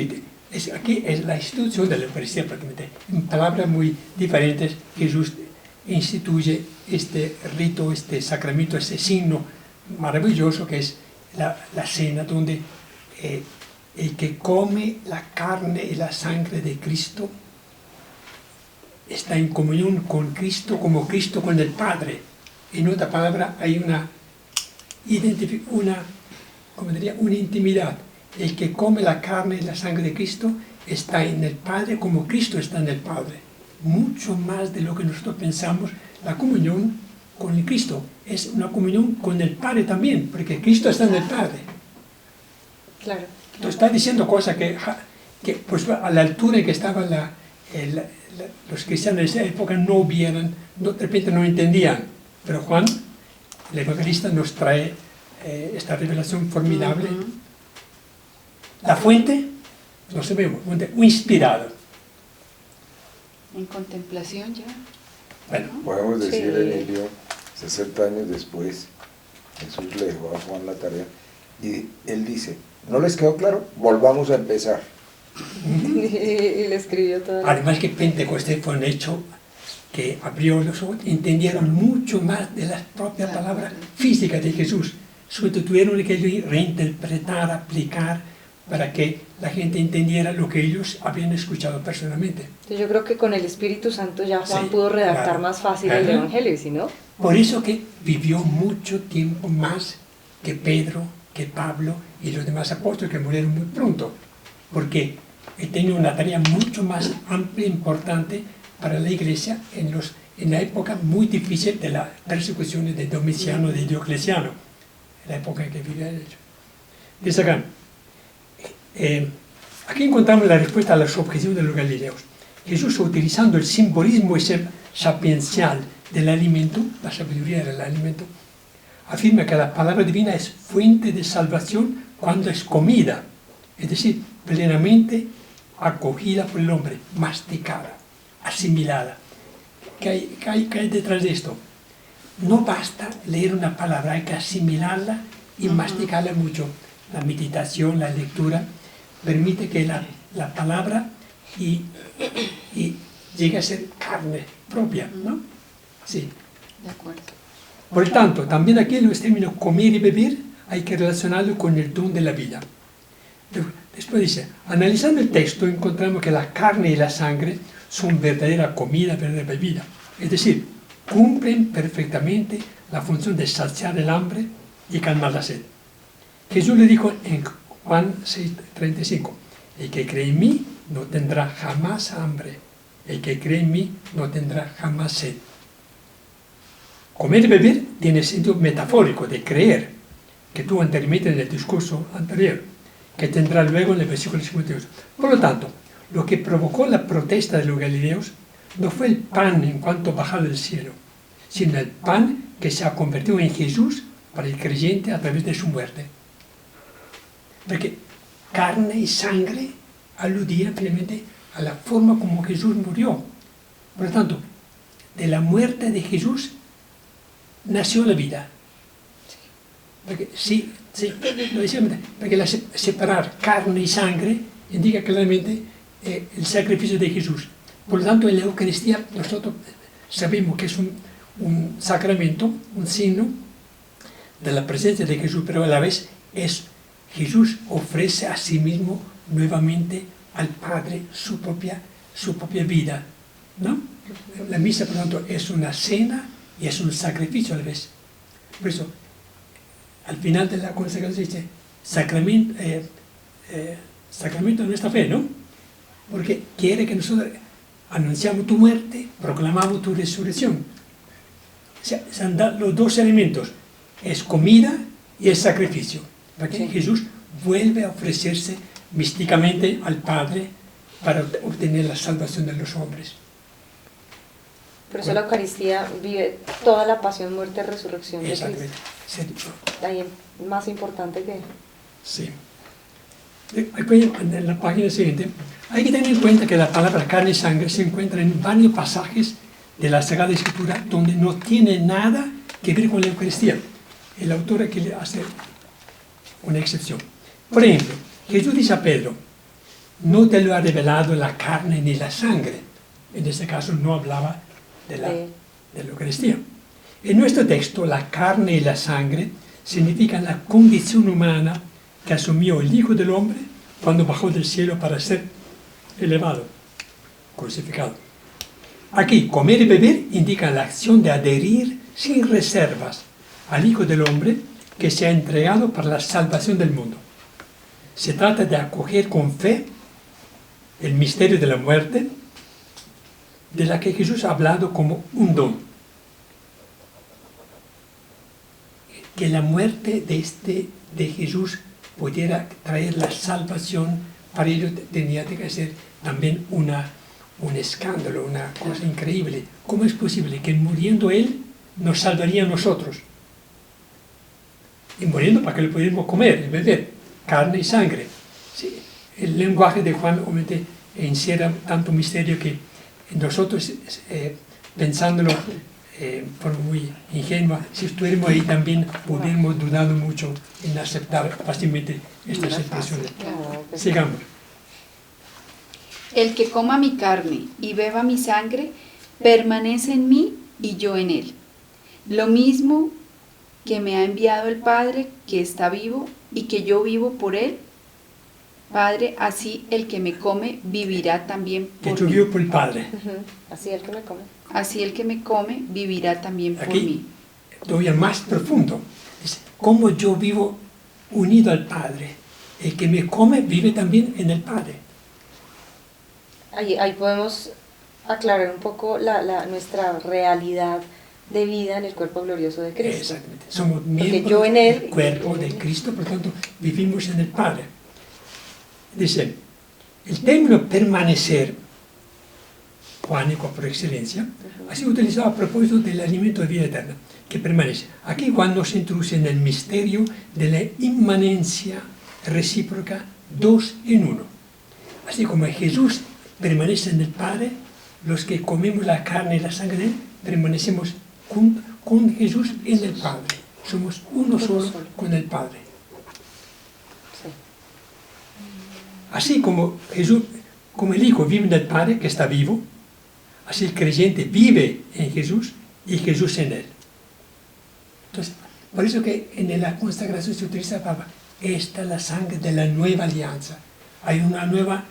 [SPEAKER 2] aquí es la institución de la Eucaristía prácticamente. En palabras muy diferentes, Jesús instituye este rito, este sacramento, este signo maravilloso que es la cena, donde el que come la carne y la sangre de Cristo está en comunión con Cristo, como Cristo con el Padre. En otra palabra, hay una intimidad. El que come la carne y la sangre de Cristo está en el Padre como Cristo está en el Padre. Mucho más de lo que nosotros pensamos, la comunión con el Cristo es una comunión con el Padre también, porque Cristo está en el Padre.
[SPEAKER 1] Claro.
[SPEAKER 2] Entonces está diciendo cosas que pues, a la altura en que estaban los cristianos de esa época no vieran, de repente no entendían. Pero Juan, el evangelista, nos trae esta revelación formidable. La fuente, no se ve, un inspirado.
[SPEAKER 4] En contemplación ya.
[SPEAKER 2] Bueno,
[SPEAKER 3] Podemos decir,
[SPEAKER 1] Sí.
[SPEAKER 3] Emilio, 60 años después, Jesús le dejó a Juan la tarea y él dice, ¿no les quedó claro? Volvamos a empezar.
[SPEAKER 1] Y le escribió todo.
[SPEAKER 2] además que Pentecostés fue un hecho que abrió los ojos, entendieron mucho más de las propias palabras físicas de Jesús. Sobre todo tuvieron que reinterpretar, aplicar, para que la gente entendiera lo que ellos habían escuchado personalmente.
[SPEAKER 1] Entonces yo creo que con el Espíritu Santo ya Juan
[SPEAKER 2] Sí,
[SPEAKER 1] pudo redactar
[SPEAKER 2] claro.
[SPEAKER 1] más fácil el
[SPEAKER 2] Ajá.
[SPEAKER 1] Evangelio, ¿sí no?
[SPEAKER 2] Por eso que vivió mucho tiempo más que Pedro, que Pablo y los demás apóstoles que murieron muy pronto, porque tenía una tarea mucho más amplia e importante para la Iglesia en la época muy difícil de las persecuciones de Domiciano, de Diocleciano, en la época en que vivía ellos. Dice acá, aquí encontramos la respuesta a las objeciones de los galileos. Jesús, utilizando el simbolismo sapiencial del alimento, la sabiduría del alimento, afirma que la palabra divina es fuente de salvación cuando es comida, es decir, plenamente acogida por el hombre, masticada, asimilada. ¿Qué hay detrás de esto? No basta leer una palabra, hay que asimilarla y masticarla mucho. La meditación, la lectura, permite que la palabra llegue a ser carne propia, ¿no? Sí.
[SPEAKER 4] De acuerdo.
[SPEAKER 2] Por tanto, también aquí en los términos comer y beber hay que relacionarlo con el don de la vida. Después dice, analizando el texto encontramos que la carne y la sangre son verdadera comida, verdadera bebida. Es decir, cumplen perfectamente la función de saciar el hambre y calmar la sed. Jesús le dijo en Juan 6:35, el que cree en mí no tendrá jamás hambre, el que cree en mí no tendrá jamás sed. Comer y beber tiene sentido metafórico de creer, que tuvo anteriormente en el discurso anterior, que tendrá luego en el versículo 58. Por lo tanto, lo que provocó la protesta de los galileos no fue el pan en cuanto bajado del cielo, sino el pan que se ha convertido en Jesús para el creyente a través de su muerte. Porque carne y sangre aludían finalmente a la forma como Jesús murió. Por lo tanto, de la muerte de Jesús nació la vida. Porque, sí, lo decíamos, porque separar carne y sangre indica claramente el sacrificio de Jesús. Por lo tanto, en la Eucaristía nosotros sabemos que es un sacramento, un signo de la presencia de Jesús, pero a la vez Jesús ofrece a sí mismo nuevamente al Padre su propia vida, ¿no? La misa, por lo tanto, es una cena y es un sacrificio a la vez. Por eso, al final de la consagración se dice sacramento de nuestra fe, ¿no? Porque quiere que nosotros anunciamos tu muerte, proclamamos tu resurrección. O sea, se han dado los dos elementos, es comida y es sacrificio. Porque sí, Jesús vuelve a ofrecerse místicamente al Padre para obtener la salvación de los hombres.
[SPEAKER 1] Por eso la Eucaristía vive toda la pasión, muerte, resurrección de Cristo. Ahí es más importante que...
[SPEAKER 2] Sí. En la página siguiente, hay que tener en cuenta que la palabra carne y sangre se encuentra en varios pasajes de la Sagrada Escritura donde no tiene nada que ver con la Eucaristía. El autor aquí le hace una excepción. Por ejemplo, Jesús dice a Pedro, no te lo ha revelado la carne ni la sangre. En este caso no hablaba de la Eucaristía. En nuestro texto, la carne y la sangre significan la condición humana que asumió el Hijo del Hombre cuando bajó del cielo para ser elevado, crucificado. Aquí, comer y beber indican la acción de adherir sin reservas al Hijo del Hombre que se ha entregado para la salvación del mundo. Se trata de acoger con fe el misterio de la muerte, de la que Jesús ha hablado como un don. Que la muerte de Jesús pudiera traer la salvación, para ello tenía que ser también un escándalo, una cosa increíble. ¿Cómo es posible que muriendo Él nos salvaría a nosotros? Y muriendo para que lo pudiéramos comer y beber, carne y sangre. Sí, el lenguaje de Juan obviamente encierra tanto misterio que nosotros, pensándolo de forma muy ingenua, si estuviéramos ahí también hubiéramos dudado mucho en aceptar fácilmente estas expresiones. Sigamos.
[SPEAKER 4] El que coma mi carne y beba mi sangre, permanece en mí y yo en él. Lo mismo que me ha enviado el Padre, que está vivo, y que yo vivo por él. Padre, así el que me come vivirá también por mí.
[SPEAKER 2] Que yo vivo por el Padre.
[SPEAKER 1] Así el que me come.
[SPEAKER 4] Así el que me come vivirá también por
[SPEAKER 2] Aquí,
[SPEAKER 4] mí.
[SPEAKER 2] Todavía más profundo. Dice, ¿cómo yo vivo unido al Padre? El que me come vive también en el Padre.
[SPEAKER 1] Ahí podemos aclarar un poco nuestra realidad de vida en el cuerpo glorioso de Cristo.
[SPEAKER 2] Exactamente. Somos
[SPEAKER 1] Porque
[SPEAKER 2] miembros
[SPEAKER 1] yo en él,
[SPEAKER 2] del cuerpo de Cristo, por lo tanto, vivimos en el Padre. Dice, el término permanecer, juánico por excelencia, ha sido utilizado a propósito del alimento de vida eterna, que permanece. Aquí Juan nos introduce en el misterio de la inmanencia recíproca, dos en uno. Así como Jesús permanece en el Padre, los que comemos la carne y la sangre de él, permanecemos con Jesús en el Padre. Somos uno solo con el Padre.
[SPEAKER 1] Sí.
[SPEAKER 2] Así como el Hijo vive en el Padre, que está vivo, así el creyente vive en Jesús y Jesús en él. Entonces, por eso que en la consagración se utiliza la palabra, esta es la sangre de la nueva alianza. Hay una nueva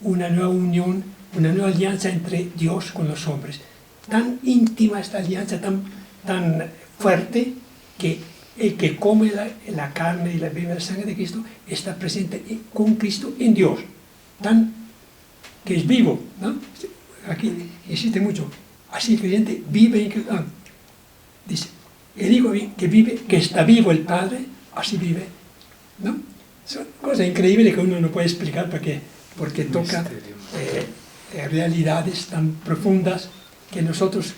[SPEAKER 2] unión, una nueva alianza entre Dios con los hombres. Tan íntima esta alianza, tan fuerte, que el que come la carne y bebe la sangre de Cristo está presente con Cristo en Dios, que es vivo, ¿no? Aquí existe mucho. Así el creyente vive en Cristo. Dice, el Hijo que está vivo el Padre, así vive, ¿no? Son cosas increíbles que uno no puede explicar porque toca realidades tan profundas que nosotros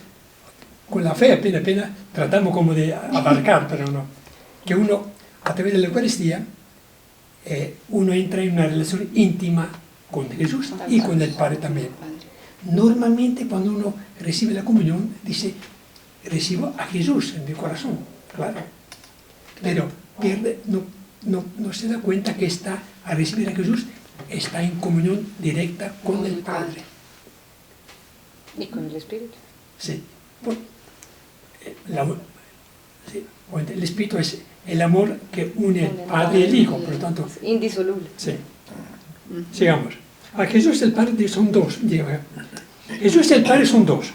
[SPEAKER 2] con la fe apenas tratamos como de abarcar, pero no. Que uno, a través de la Eucaristía, uno entra en una relación íntima con Jesús y con el Padre también. Normalmente cuando uno recibe la comunión, dice, recibo a Jesús en mi corazón, claro. Pero pierde, no se da cuenta que está, al recibir a Jesús, está en comunión directa con el Padre.
[SPEAKER 1] Y con el Espíritu.
[SPEAKER 2] Sí. Sí. El Espíritu es el amor que une el Padre y el Hijo, por lo tanto.
[SPEAKER 1] Indisoluble.
[SPEAKER 2] Sí. Sigamos. A Jesús el Padre son dos. Jesús y el Padre son dos.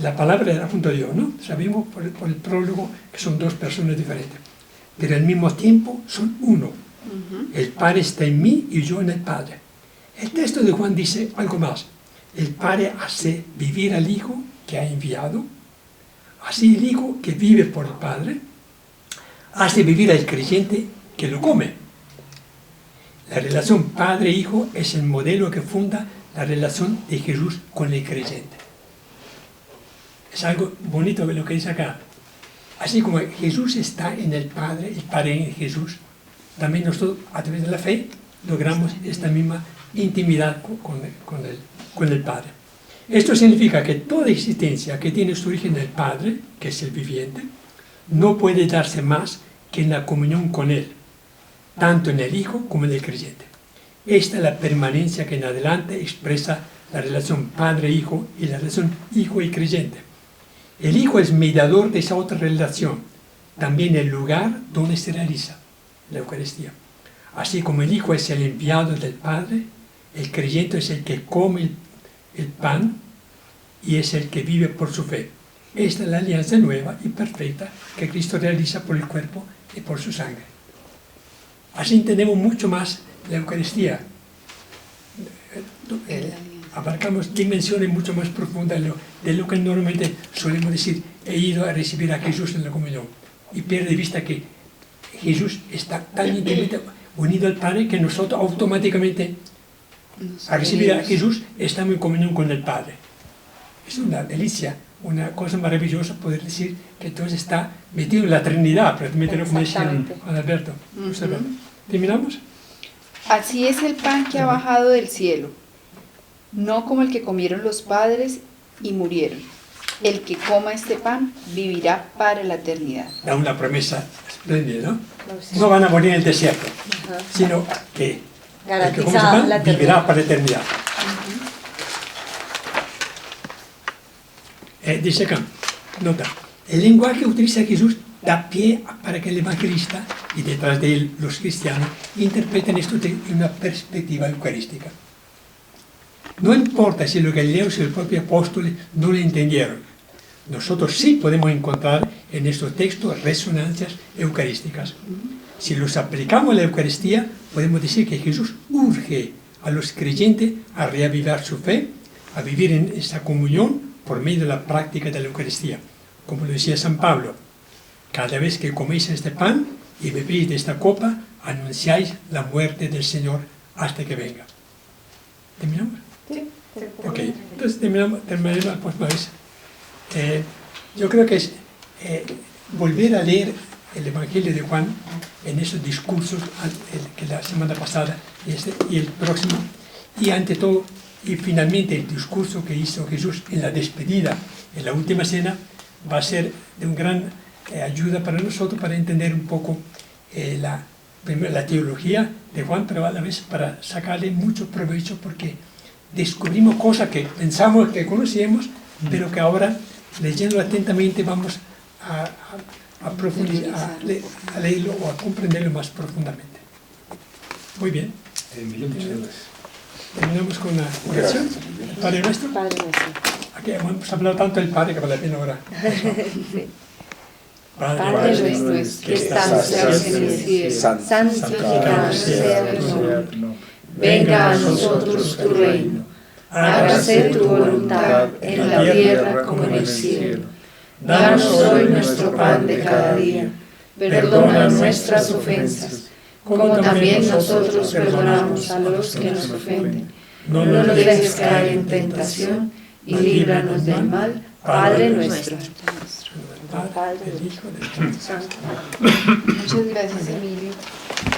[SPEAKER 2] La palabra era junto a Dios, ¿no? Sabemos por el prólogo que son dos personas diferentes. Pero al mismo tiempo son uno. El Padre está en mí y yo en el Padre. El texto de Juan dice algo más. El Padre hace vivir al Hijo que ha enviado. Así el Hijo que vive por el Padre hace vivir al creyente que lo come. La relación Padre-Hijo es el modelo que funda la relación de Jesús con el creyente. Es algo bonito lo que dice acá. Así como Jesús está en el Padre en Jesús, también nosotros a través de la fe logramos esta misma intimidad con el Padre. Esto significa que toda existencia que tiene su origen en el Padre, que es el viviente, no puede darse más que en la comunión con Él, tanto en el Hijo como en el creyente. Esta es la permanencia que en adelante expresa la relación Padre-Hijo y la relación Hijo y creyente. El Hijo es mediador de esa otra relación, también el lugar donde se realiza la Eucaristía. Así como el Hijo es el enviado del Padre, el creyente es el que come el pan y es el que vive por su fe. Esta es la alianza nueva y perfecta que Cristo realiza por el cuerpo y por su sangre. Así entendemos mucho más la Eucaristía. Abarcamos dimensiones mucho más profundas de lo que normalmente solemos decir, he ido a recibir a Jesús en la comunión. Y pierde de vista que Jesús está tan íntimamente unido al Padre que nosotros automáticamente, al recibir a Jesús, estamos en comunión con el Padre. Es una delicia, una cosa maravillosa poder decir que entonces está metido en la Trinidad, prácticamente como decía Juan Alberto. ¿Terminamos?
[SPEAKER 4] Así es el pan que ha bajado del cielo, no como el que comieron los padres y murieron. El que coma este pan vivirá para la eternidad.
[SPEAKER 2] Da una promesa espléndida, ¿no? No van a morir en el desierto, sino que el que come ese pan vivirá para la eternidad. Dice acá, nota, el lenguaje que utiliza Jesús da pie para que el evangelista y detrás de él los cristianos interpreten esto en una perspectiva eucarística. No importa si los galileos y el propio apóstol no lo entendieron. Nosotros sí podemos encontrar en estos textos resonancias eucarísticas. Si los aplicamos a la Eucaristía, podemos decir que Jesús urge a los creyentes a reavivar su fe, a vivir en esa comunión por medio de la práctica de la Eucaristía. Como lo decía San Pablo, cada vez que coméis este pan y bebéis de esta copa, anunciáis la muerte del Señor hasta que venga. ¿Terminamos?
[SPEAKER 1] Sí.
[SPEAKER 2] Ok, entonces terminaremos la próxima vez. Yo creo que es volver a leer el Evangelio de Juan en esos discursos que la semana pasada y el próximo, y ante todo, y finalmente el discurso que hizo Jesús en la despedida, en la última cena, va a ser de un gran ayuda para nosotros para entender un poco primero la teología de Juan, pero a la vez para sacarle mucho provecho porque descubrimos cosas que pensamos que conocíamos, pero que ahora, leyendo atentamente, vamos a profundizar, a leerlo o a comprenderlo más profundamente. Muy bien. Terminamos con la oración. Padre nuestro.
[SPEAKER 1] Padre nuestro.
[SPEAKER 2] Aquí hemos hablado tanto del Padre que vale la pena ahora.
[SPEAKER 1] Sí.
[SPEAKER 3] Padre nuestro que estás en el cielo, santificado sea tu nombre. Venga a nosotros tu reino. Hágase tu voluntad en la tierra como en el cielo. Danos hoy nuestro pan de cada día. Perdona nuestras ofensas, como también nosotros perdonamos a los que nos ofenden. No nos dejes caer en tentación y líbranos del mal. Padre nuestro.
[SPEAKER 2] Padre, del Hijo, del Espíritu Santo.
[SPEAKER 4] Muchas gracias, Emilio.